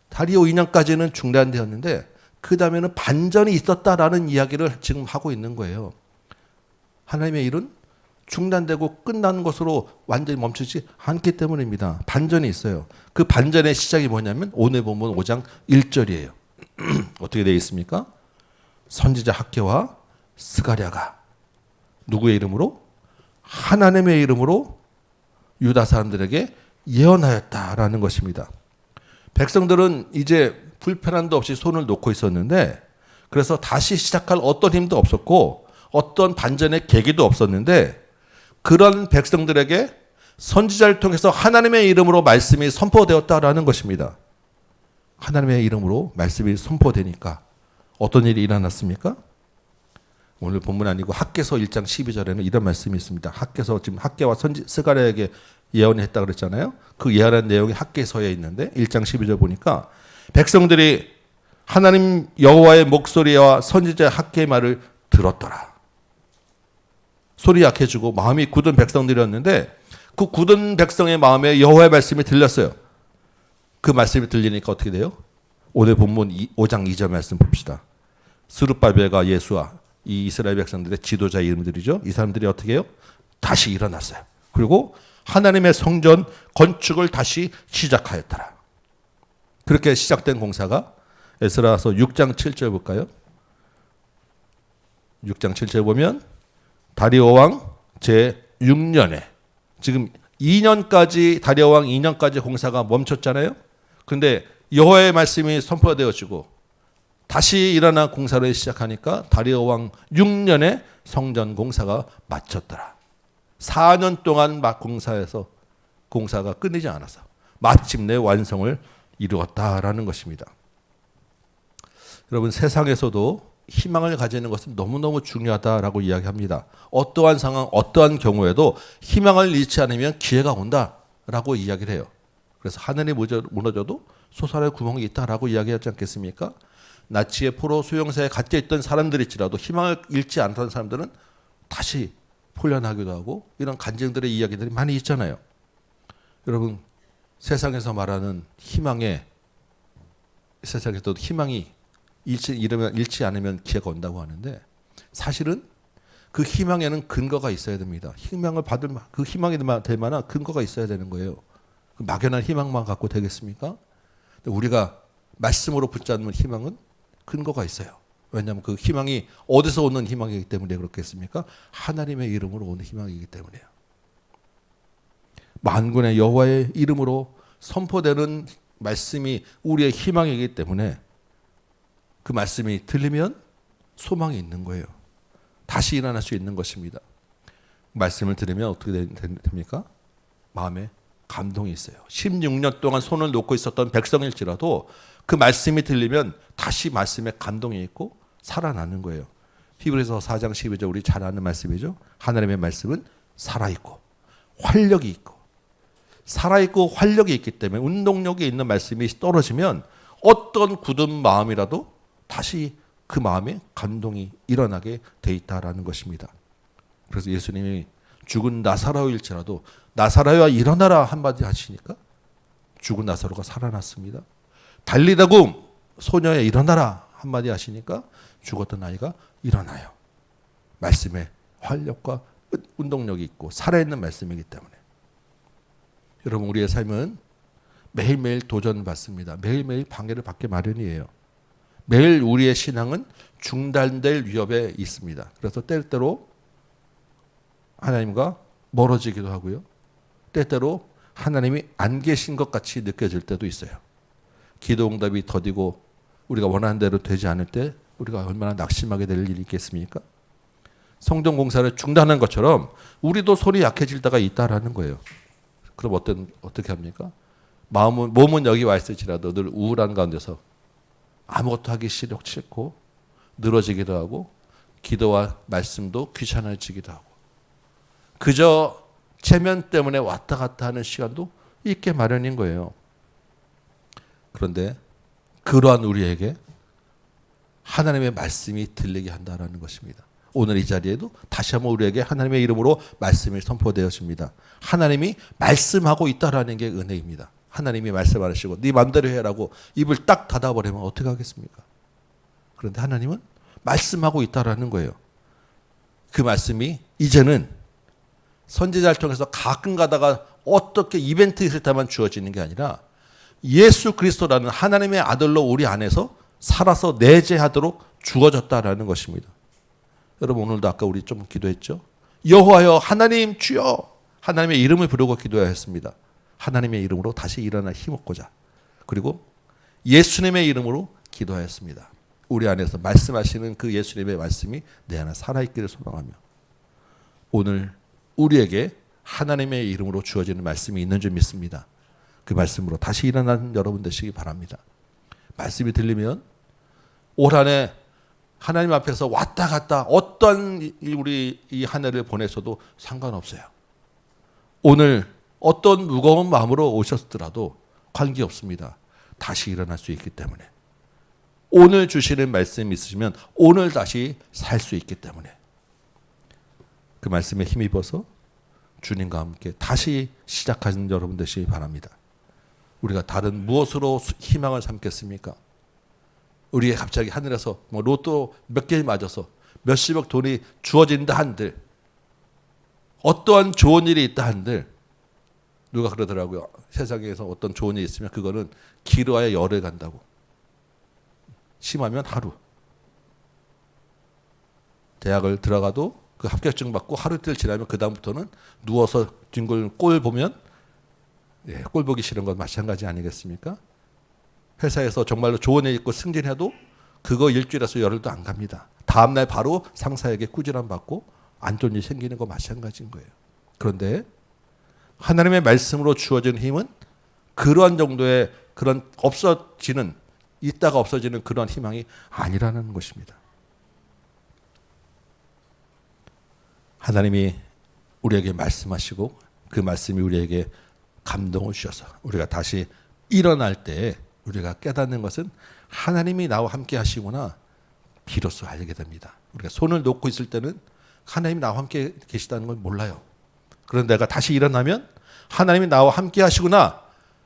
다리오 2년까지는 중단되었는데 그 다음에는 반전이 있었다라는 이야기를 지금 하고 있는 거예요. 하나님의 일은 중단되고 끝나는 것으로 완전히 멈추지 않기 때문입니다. 반전이 있어요. 그 반전의 시작이 뭐냐면 오늘 본문 5장 1절이에요. 어떻게 되어 있습니까? 선지자 학개와 스가랴가 누구의 이름으로? 하나님의 이름으로 유다 사람들에게 예언하였다라는 것입니다. 백성들은 이제 불편함도 없이 손을 놓고 있었는데 그래서 다시 시작할 어떤 힘도 없었고 어떤 반전의 계기도 없었는데 그런 백성들에게 선지자를 통해서 하나님의 이름으로 말씀이 선포되었다라는 것입니다. 하나님의 이름으로 말씀이 선포되니까 어떤 일이 일어났습니까? 오늘 본문 아니고 학개서 1장 12절에는 이런 말씀이 있습니다. 학개서 지금 학개와 스가랴에게 예언했다 그랬잖아요. 그 예언한 내용이 학개서에 있는데 1장 12절 보니까 백성들이 하나님 여호와의 목소리와 선지자 학개의 말을 들었더라. 소리 약해지고 마음이 굳은 백성들이었는데 그 굳은 백성의 마음에 여호와의 말씀이 들렸어요. 그 말씀이 들리니까 어떻게 돼요? 오늘 본문 5장 2절 말씀 봅시다. 스룹바벨과 예수와 이 이스라엘 백성들의 지도자 이름들이죠. 이 사람들이 어떻게 해요? 다시 일어났어요. 그리고 하나님의 성전 건축을 다시 시작하였더라. 그렇게 시작된 공사가 에스라서 6장 7절 볼까요? 6장 7절 보면 다리오 왕 제6년에 지금 2년까지 다리오 왕 2년까지 공사가 멈췄잖아요. 그런데 여호와의 말씀이 선포되어지고 다시 일어나 공사를 시작하니까 다리오 왕 6년에 성전 공사가 마쳤더라. 4년 동안 막 공사가 끊이지 않아서 마침내 완성을 이루었다라는 것입니다. 여러분 세상에서도 희망을 가지는 것은 너무너무 중요하다라고 이야기합니다. 어떠한 상황, 어떠한 경우에도 희망을 잃지 않으면 기회가 온다라고 이야기를 해요. 그래서 하늘이 무너져도 솟아날 구멍이 있다라고 이야기하지 않겠습니까? 나치의 포로 수용소에 갇혀있던 사람들일지라도 희망을 잃지 않던 사람들은 다시 풀려나기도 하고 이런 간증들의 이야기들이 많이 있잖아요. 여러분 세상에서 말하는 세상에서도 희망이 잃지 않으면 기회가 온다고 하는데 사실은 그 희망에는 근거가 있어야 됩니다. 희망을 받을 그 희망이 될 만한 근거가 있어야 되는 거예요. 그 막연한 희망만 갖고 되겠습니까? 우리가 말씀으로 붙잡는 희망은 근거가 있어요. 왜냐하면 그 희망이 어디서 오는 희망이기 때문에 그렇겠습니까? 하나님의 이름으로 오는 희망이기 때문이에요. 만군의 여호와의 이름으로 선포되는 말씀이 우리의 희망이기 때문에 그 말씀이 들리면 소망이 있는 거예요. 다시 일어날 수 있는 것입니다. 말씀을 들으면 어떻게 됩니까? 마음에 감동이 있어요. 16년 동안 손을 놓고 있었던 백성일지라도 그 말씀이 들리면 다시 말씀에 감동이 있고 살아나는 거예요. 히브리서 4장 12절 우리 잘 아는 말씀이죠. 하나님의 말씀은 살아있고 활력이 있고 살아있고 활력이 있기 때문에 운동력이 있는 말씀이 떨어지면 어떤 굳은 마음이라도 다시 그 마음에 감동이 일어나게 돼 있다라는 것입니다. 그래서 예수님이 죽은 나사로일지라도 나사로야 일어나라 한마디 하시니까 죽은 나사로가 살아났습니다. 달리다고 소녀야 일어나라 한마디 하시니까 죽었던 아이가 일어나요. 말씀에 활력과 운동력이 있고 살아있는 말씀이기 때문에. 여러분, 우리의 삶은 매일매일 도전받습니다. 매일매일 방해를 받게 마련이에요. 매일 우리의 신앙은 중단될 위협에 있습니다. 그래서 때때로 하나님과 멀어지기도 하고요. 때때로 하나님이 안 계신 것 같이 느껴질 때도 있어요. 기도 응답이 더디고 우리가 원하는 대로 되지 않을 때 우리가 얼마나 낙심하게 될 일이 있겠습니까? 성전 공사를 중단한 것처럼 우리도 손이 약해질 때가 있다라는 거예요. 그럼 어떻게 합니까? 몸은 여기 와 있을지라도 늘 우울한 가운데서 아무것도 하기 싫고 늘어지기도 하고 기도와 말씀도 귀찮아지기도 하고 그저 체면 때문에 왔다 갔다 하는 시간도 있게 마련인 거예요. 그런데 그러한 우리에게 하나님의 말씀이 들리게 한다라는 것입니다. 오늘 이 자리에도 다시 한번 우리에게 하나님의 이름으로 말씀이 선포되어집니다. 하나님이 말씀하고 있다라는 게 은혜입니다. 하나님이 말씀하시고 네 마음대로 해라고 입을 딱 닫아버리면 어떻게 하겠습니까? 그런데 하나님은 말씀하고 있다라는 거예요. 그 말씀이 이제는 선지자를 통해서 가끔 가다가 어떻게 이벤트 있을 때만 주어지는 게 아니라 예수 그리스도라는 하나님의 아들로 우리 안에서 살아서 내재하도록 주어졌다라는 것입니다. 여러분, 오늘도 아까 우리 좀 기도했죠? 여호와여 하나님 주여 하나님의 이름을 부르고 기도해야 했습니다. 하나님의 이름으로 다시 일어나 힘없고자 그리고 예수님의 이름으로 기도하였습니다. 우리 안에서 말씀하시는 그 예수님의 말씀이 내 안에 살아있기를 소망하며 오늘 우리에게 하나님의 이름으로 주어지는 말씀이 있는 줄 믿습니다. 그 말씀으로 다시 일어나는 여러분 되시기 바랍니다. 말씀이 들리면 올 한 해 하나님 앞에서 왔다 갔다 어떤 우리 이 한 해를 보내서도 상관없어요. 오늘 어떤 무거운 마음으로 오셨더라도 관계없습니다. 다시 일어날 수 있기 때문에. 오늘 주시는 말씀이 있으시면 오늘 다시 살 수 있기 때문에. 그 말씀에 힘입어서 주님과 함께 다시 시작하는 여러분 되시기 바랍니다. 우리가 다른 무엇으로 희망을 삼겠습니까? 우리의 갑자기 하늘에서 로또 몇 개 맞아서 몇십억 돈이 주어진다 한들 어떠한 좋은 일이 있다 한들 누가 그러더라고요. 세상에서 어떤 좋은 일이 있으면 그거는 길어야 열흘 간다고. 심하면 하루. 대학을 들어가도 그 합격증 받고 하루 이틀 지나면 그 다음부터는 누워서 뒹굴 꼴 보면 꼴 보기 싫은 건 마찬가지 아니겠습니까? 회사에서 정말로 좋은 일 있고 승진해도 그거 일주일에서 열흘도 안 갑니다. 다음날 바로 상사에게 꾸지람 받고 안 좋은 일이 생기는 거 마찬가지인 거예요. 그런데 하나님의 말씀으로 주어진 힘은 그러한 정도의 그런 없어지는 있다가 없어지는 그러한 희망이 아니라는 것입니다. 하나님이 우리에게 말씀하시고 그 말씀이 우리에게 감동을 주셔서 우리가 다시 일어날 때 우리가 깨닫는 것은 하나님이 나와 함께 하시구나 비로소 알게 됩니다. 우리가 손을 놓고 있을 때는 하나님이 나와 함께 계시다는 걸 몰라요. 그런데 내가 다시 일어나면 하나님이 나와 함께 하시구나,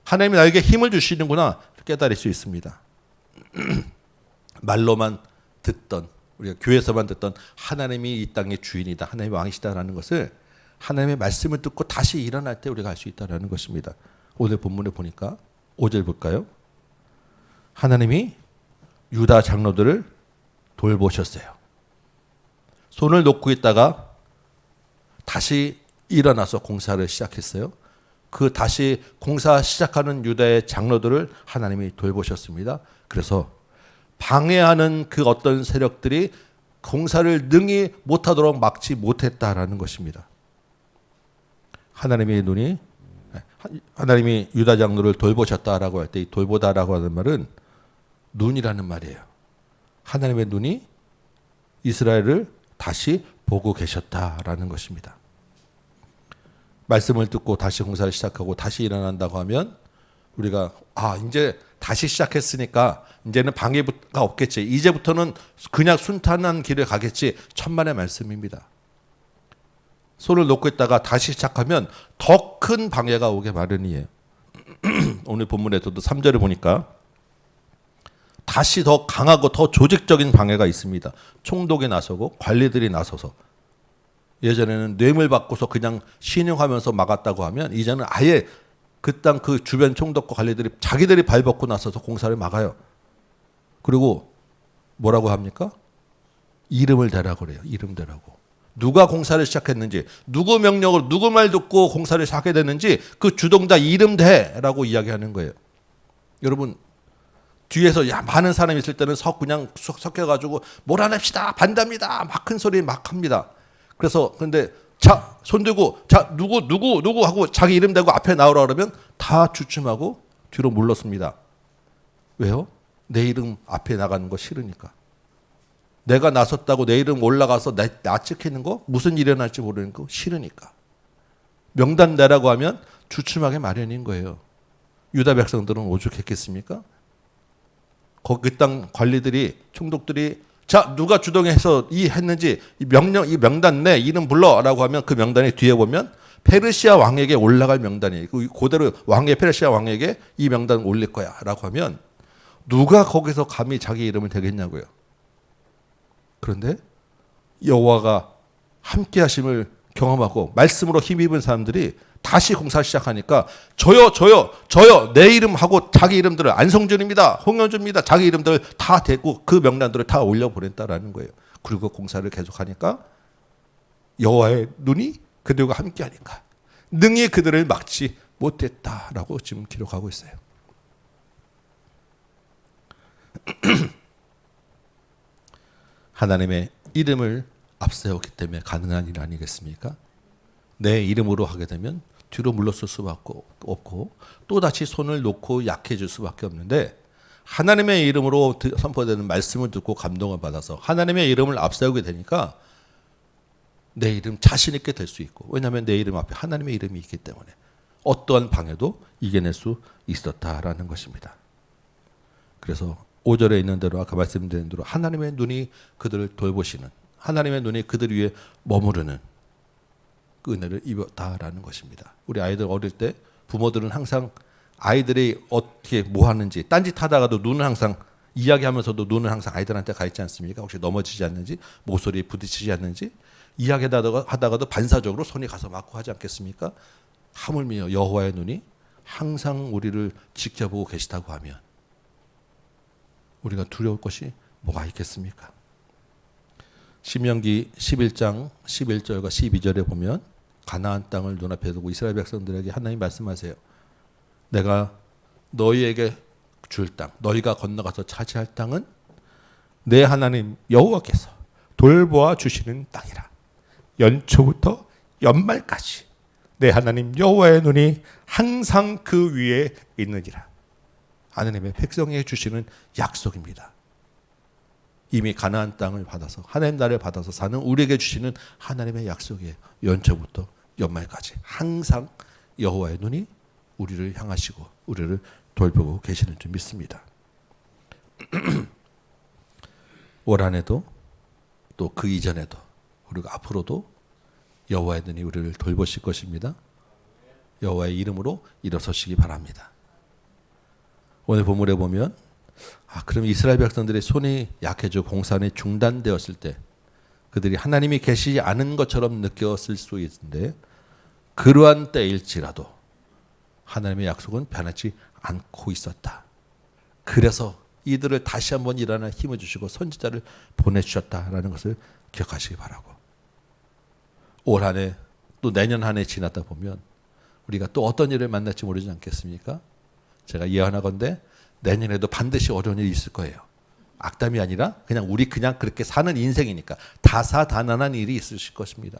하나님이 나에게 힘을 주시는구나 깨달을 수 있습니다. 말로만 듣던 우리가 교회에서만 듣던 하나님이 이 땅의 주인이다, 하나님이 왕이시다라는 것을 하나님의 말씀을 듣고 다시 일어날 때 우리가 알 수 있다는 것입니다. 오늘 본문을 보니까 5절 볼까요? 하나님이 유다 장로들을 돌보셨어요. 손을 놓고 있다가 다시 일어나서 공사를 시작했어요. 그 다시 공사 시작하는 유다의 장로들을 하나님이 돌보셨습니다. 그래서 방해하는 그 어떤 세력들이 공사를 능히 못하도록 막지 못했다라는 것입니다. 하나님의 눈이 하나님이 유다 장로를 돌보셨다라고 할 때 이 돌보다라고 하는 말은 눈이라는 말이에요. 하나님의 눈이 이스라엘을 다시 보고 계셨다라는 것입니다. 말씀을 듣고 다시 공사를 시작하고 다시 일어난다고 하면 우리가 이제 다시 시작했으니까 이제는 방해가 없겠지, 이제부터는 그냥 순탄한 길을 가겠지, 천만의 말씀입니다. 손을 놓고 있다가 다시 시작하면 더 큰 방해가 오게 마련이에요. 오늘 본문에서도 3절을 보니까 다시 더 강하고 더 조직적인 방해가 있습니다. 총독이 나서고 관리들이 나서서, 예전에는 뇌물 받고서 그냥 신용하면서 막았다고 하면 이제는 아예 그 땅 그 주변 총독과 관리들이 자기들이 발벗고 나서서 공사를 막아요. 그리고 뭐라고 합니까? 이름을 대라고 그래요. 이름 대라고. 누가 공사를 시작했는지, 누구 명령으로 누구 말 듣고 공사를 하게 됐는지 그 주동자 이름 대라고 이야기하는 거예요. 여러분, 뒤에서 많은 사람이 있을 때는 그냥 섞여가지고 몰아냅시다, 반대합니다, 막 큰 소리 막 합니다. 그래서 근데 자, 손 들고 자, 누구 하고 자기 이름 대고 앞에 나오라 그러면 다 주춤하고 뒤로 물렀습니다. 왜요? 내 이름 앞에 나가는 거 싫으니까. 내가 나섰다고 내 이름 올라가서 나 찍히는 거, 무슨 일이 일어날지 모르는 거 싫으니까. 명단 내라고 하면 주춤하게 마련인 거예요. 유다 백성들은 오죽했겠습니까? 그 땅 관리들이, 총독들이 자, 누가 주동해서 했는지 이 명단 내, 이름 불러라고 하면 그 명단이 뒤에 보면 페르시아 왕에게 올라갈 명단이에요. 그대로 페르시아 왕에게 이 명단 올릴 거야라고 하면 누가 거기서 감히 자기 이름을 대겠냐고요. 그런데 여호와가 함께 하심을 경험하고 말씀으로 힘입은 사람들이 다시 공사 시작하니까 저요 내 이름하고 자기 이름들을, 안성준입니다, 홍현주입니다, 자기 이름들 다 대고 그 명단들을 다 올려보냈다라는 거예요. 그리고 공사를 계속하니까 여호와의 눈이 그들과 함께 하니까 능히 그들을 막지 못했다라고 지금 기록하고 있어요. 하나님의 이름을 앞세웠기 때문에 가능한 일 아니겠습니까? 내 이름으로 하게 되면 뒤로 물러설 수밖에 없고 또다시 손을 놓고 약해질 수밖에 없는데, 하나님의 이름으로 선포되는 말씀을 듣고 감동을 받아서 하나님의 이름을 앞세우게 되니까 내 이름 자신 있게 될 수 있고, 왜냐하면 내 이름 앞에 하나님의 이름이 있기 때문에 어떠한 방해도 이겨낼 수 있었다라는 것입니다. 그래서 5절에 있는 대로 아까 말씀드린 대로 하나님의 눈이 그들을 돌보시는, 하나님의 눈이 그들 위에 머무르는 그 은혜를 입었다라는 것입니다. 우리 아이들 어릴 때 부모들은 항상 아이들이 어떻게 뭐 하는지 딴짓하다가도 눈은 항상 이야기하면서도 눈은 항상 아이들한테 가 있지 않습니까? 혹시 넘어지지 않는지, 모서리에 부딪히지 않는지 이야기하다가도 반사적으로 손이 가서 맞고 하지 않겠습니까? 하물며 여호와의 눈이 항상 우리를 지켜보고 계시다고 하면 우리가 두려울 것이 뭐가 있겠습니까? 신명기 11장 11절과 12절에 보면 가나안 땅을 눈앞에 두고 이스라엘 백성들에게 하나님 말씀하세요. 내가 너희에게 줄 땅, 너희가 건너가서 차지할 땅은 내 하나님 여호와께서 돌보아 주시는 땅이라. 연초부터 연말까지 내 하나님 여호와의 눈이 항상 그 위에 있느니라. 하나님의 백성에게 주시는 약속입니다. 이미 가나안 땅을 받아서 하나님 나라를 받아서 사는 우리에게 주시는 하나님의 약속이에요. 연초부터 연말까지 항상 여호와의 눈이 우리를 향하시고 우리를 돌보고 계시는 줄 믿습니다. 올 한해도 또 그 이전에도 그리고 앞으로도 여호와의 눈이 우리를 돌보실 것입니다. 여호와의 이름으로 일어서시기 바랍니다. 오늘 본문에 보면 그럼 이스라엘 백성들의 손이 약해지고 공산이 중단되었을 때 그들이 하나님이 계시지 않은 것처럼 느꼈을 수 있는데, 그러한 때일지라도 하나님의 약속은 변하지 않고 있었다. 그래서 이들을 다시 한번 일어나 힘을 주시고 선지자를 보내주셨다라는 것을 기억하시기 바라고, 올 한 해 또 내년 한 해 지났다 보면 우리가 또 어떤 일을 만날지 모르지 않겠습니까? 제가 예언하건대 내년에도 반드시 어려운 일이 있을 거예요. 악담이 아니라 우리 그렇게 사는 인생이니까 다사다난한 일이 있으실 것입니다.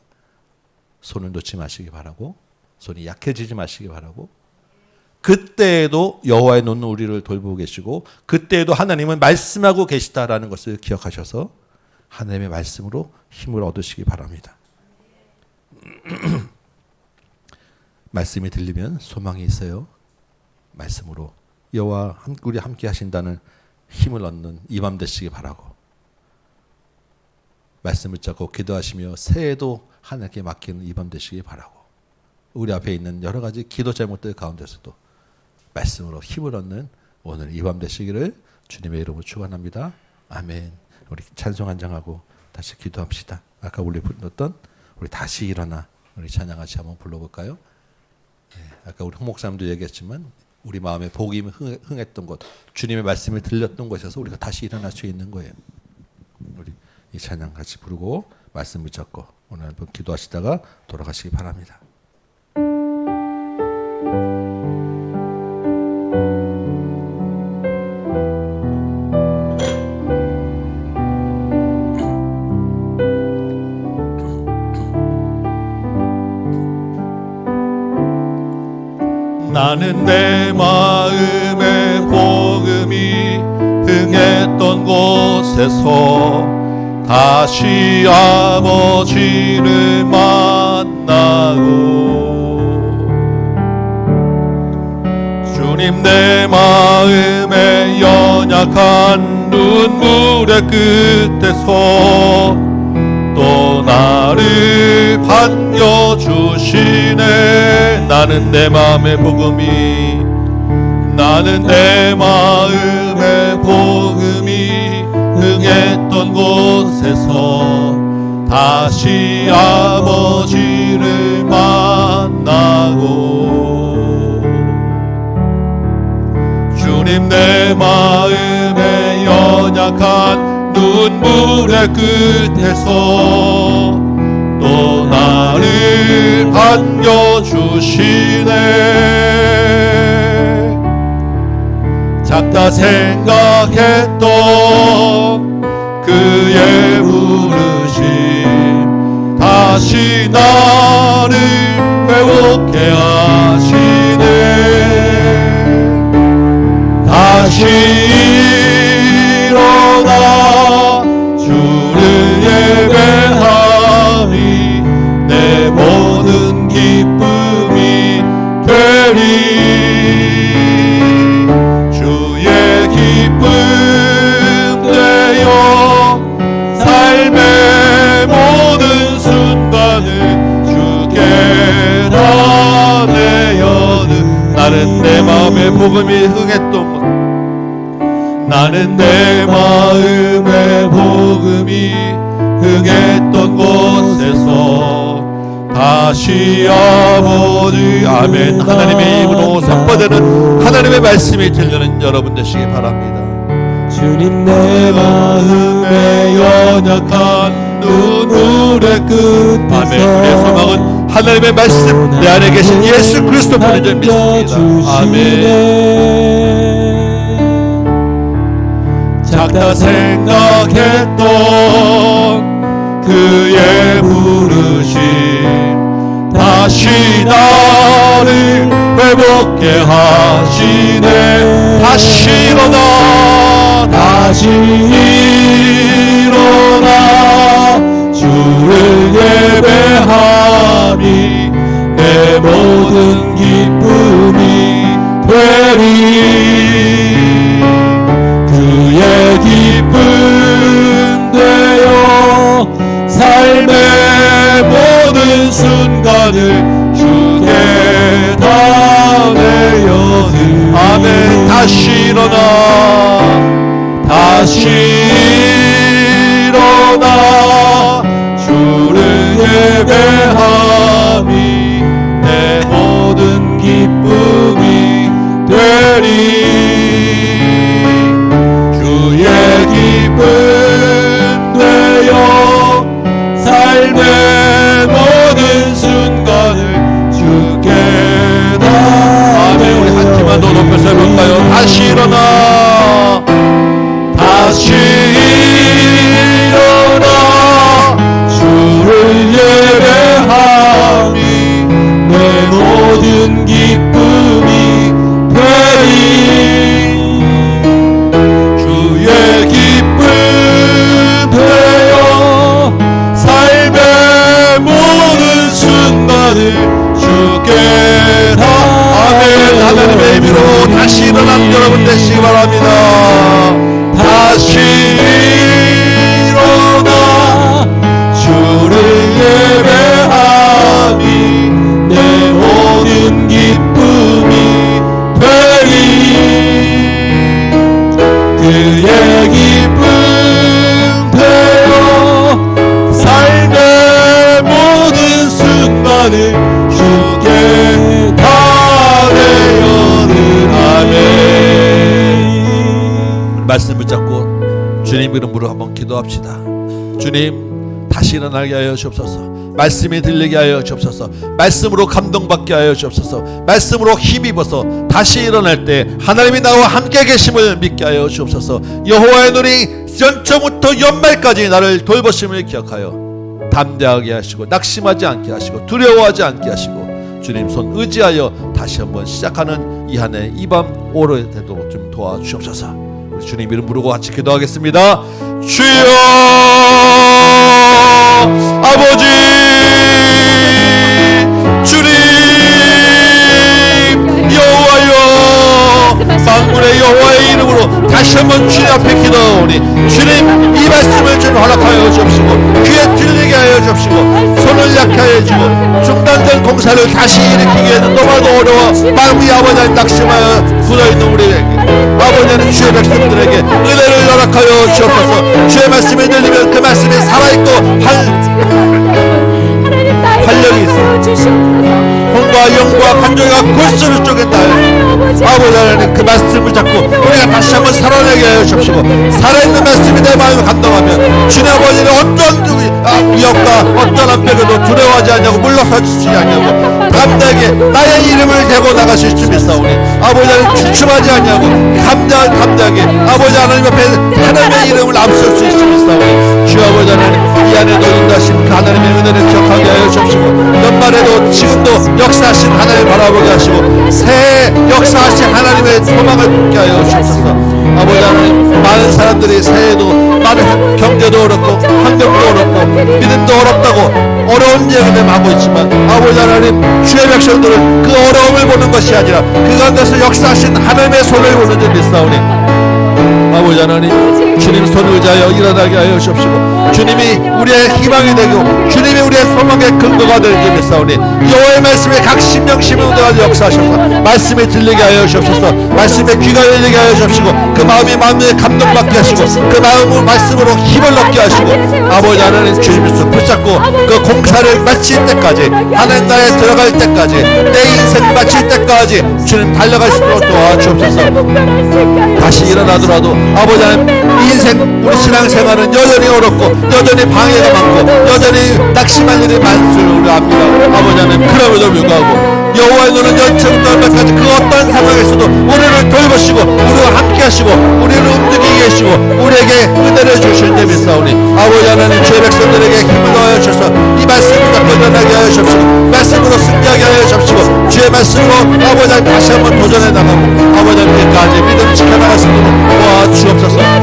손을 놓지 마시기 바라고, 손이 약해지지 마시기 바라고, 그때에도 여호와의 눈은 우리를 돌보고 계시고 그때에도 하나님은 말씀하고 계시다라는 것을 기억하셔서 하나님의 말씀으로 힘을 얻으시기 바랍니다. 말씀이 들리면 소망이 있어요. 말씀으로 여호와 우리 함께 하신다는 힘을 얻는 이 밤 되시기 바라고, 말씀을 잡고 기도하시며 새해도 하나님께 맡기는 이 밤 되시기 바라고, 우리 앞에 있는 여러 가지 기도 제목들 가운데서도 말씀으로 힘을 얻는 오늘 이 밤 되시기를 주님의 이름으로 축원합니다. 아멘. 우리 찬송 한 장하고 다시 기도합시다. 아까 우리 불렀던 우리 다시 일어나, 우리 찬양같이 한번 불러볼까요? 네, 아까 우리 홍 목사님도 얘기했지만 우리 마음에 복이 흥했던 곳, 주님의 말씀이 들렸던 곳에서 우리가 다시 일어날 수 있는 거예요. 우리 이 찬양 같이 부르고 말씀 붙잡고 오늘 한번 기도하시다가 돌아가시기 바랍니다. 나는 내 마음에 복음이 흥했던 곳에서 다시 아버지를 만나고, 주님 내 마음에 연약한 눈물의 끝에서 또 나를 반겨주시네. 나는 내 마음의 복음이, 나는 내 마음의 복음이 흥했던 곳에서 다시 아버지를 만나고, 주님 내 마음의 연약한 눈물의 끝에서 또 나를 반겨주시네. 작다 생각했던 그의 부르심 다시 나를 회복케 하시네. 다시 일어나 주를 예배함이 내 모든 기쁨이 되리. 주의 기쁨 되어 삶의 모든 순간을 주께 다 내어는. 나는 내 마음의 복음이 흥했던 것, 나는 내 마음의 복음이 흥했던 곳에서 다시 아버지, 아멘. 하나님의 입으로 선포되는 하나님의 말씀이 들리는 여러분 되시기 바랍니다. 주님 내 마음에 연약한 눈물의 끝에서 아멘. 우리의 소망은 하나님의 말씀, 내 안에 계신 예수 그리스도뿐인 줄 믿습니다. 아멘. 작다 생각했던 그의 부르심 다시 나를 회복케 하시네. 다시 일어나, 다시 일어나 주를 예배함이 내 모든 기쁨이 되리. 그의 기쁨 되어 삶의 모든 순간을 주께 다 내어드리. 아멘. 다시 일어나, 다시 일어나 주를 예배함이 내 모든 기쁨이 되리. 주의 기쁨 되어 삶의 모든 순간을 주께 다. 아멘. 우리 한 팀만 더 높여서 해볼까요? 다시 일어나, 다시 일어나 주를 예배함이 내 모든 기쁨이 되리. 주의 기쁨 되어 삶의 모든 순간을 주께 다. 아멘. 하나님의 힘으로 다시 일어난 여러분 되시기 바랍니다. 다시 일어나 이름으로 한번 기도합시다. 주님, 다시 일어나게 하여 주옵소서. 말씀이 들리게 하여 주옵소서. 말씀으로 감동받게 하여 주옵소서. 말씀으로 힘입어서 다시 일어날 때 하나님이 나와 함께 계심을 믿게 하여 주옵소서. 여호와의 눈이 연초부터 연말까지 나를 돌보심을 기억하여 담대하게 하시고 낙심하지 않게 하시고 두려워하지 않게 하시고 주님 손 의지하여 다시 한번 시작하는 이 한 해 이 밤 오래되도록 좀 도와주옵소서. 우리 주님 이름 부르고 같이 기도하겠습니다. 주여 아버지, 주님 여호와여, 만군의 여호와의 이름으로 다시 한번 주님 앞에 기도하오니 주님 이 말씀을 좀 허락하여 주옵시고 귀에 들리게 하여 주옵시고 손을 약하게 하여 주고 중단된 공사를 다시 일으키기에는 너무나도 어려워 마음이 아버지 낙심하여 굳어있는 우리에게 아버지는 주의 백성들에게 은혜를 허락하여 주옵소서. 주의 말씀이 들리면 그 말씀이 살아있고 활력이 있어 혼과 영과 감정과 골수를 쪼갠다. 아버지 하나님 그 말씀을 잡고 우리가 다시 한번 살아내게 하여 주옵시고 살아있는 말씀이 내 마음을 감동하면 주님 아버지는 어떤 위협과 어떤 압박에도 두려워하지 않냐고 물러서지 않냐고 담대하게 나의 이름을 대고 나가실 줄 믿사오니 아버지 하나님 주춤하지 않냐고 담대하게 아버지 하나님 앞에 하나님의 이름을 앞설 수 있을 줄 믿사오니 주 아버지 하나님 이 안에도 인도하신 그 하나님의 은혜를 기억하게 하여 주옵시고 연말에도 지금도 역사하신 하나님을 바라보게 하시고 새해 역사하신 하나님의 소망을 품게 하여 주옵소서. 아버지 하나님 많은 사람들이 새해에도 많은 경제도 어렵고 환경도 어렵고 믿음도 어렵다고 어려운 얘기를 하고 있지만 아버지 하나님 주의 백성들은 그 어려움을 보는 것이 아니라 그 가운데서 역사하신 하나님의 손을 보는 줄 믿사오니 아버지 하나님 주님 손을 의지하여 일어나게 하여 주옵시고 주님이 우리의 희망이 되고 주님이 우리의 소망의 근거가 되는 줄 믿사오니 여호와의 말씀에 각 심령 심령들까지 역사하셔서 말씀이 들리게 하여 주옵소서. 말씀에 귀가 열리게 하여 주옵시고 그 마음이 마음에 감동받게 하시고 그 마음을 말씀으로 힘을 얻게 하시고 아버지 하나님 주님의 손 붙잡고 그 공사를 마칠 때까지 하나님 나라에 들어갈 때까지 내 인생 마칠 때까지 주님 달려갈 수 있도록 도와주옵소서. 다시 일어나더라도 아버지 하나님 인생 우리 신앙생활은 여전히 어렵고 여전히 방해가 많고 여전히 낙심할 일이 많을 줄 우리 압니다. 아버지 하나님 그럼에도 불구하고 여호와의 눈은 연초부터 얼마까지 그 어떤 상황에서도 우리를 돌보시고 우리와 함께 하시고 우리를 움직이게 하시고 우리에게 은혜를 주실 때 믿사오니 아버지 하나님 주의 백성들에게 힘을 더하여 주셔서 이 말씀을 잡고 일어나게 하여 주옵시고 말씀으로 승리하게 하여 주옵시고 주의 말씀으로 아버지 하나님 다시 한번 도전해 나가고 아버지 하나님 끝까지 믿음 지켜나갈 수 있도록 도와주옵소서.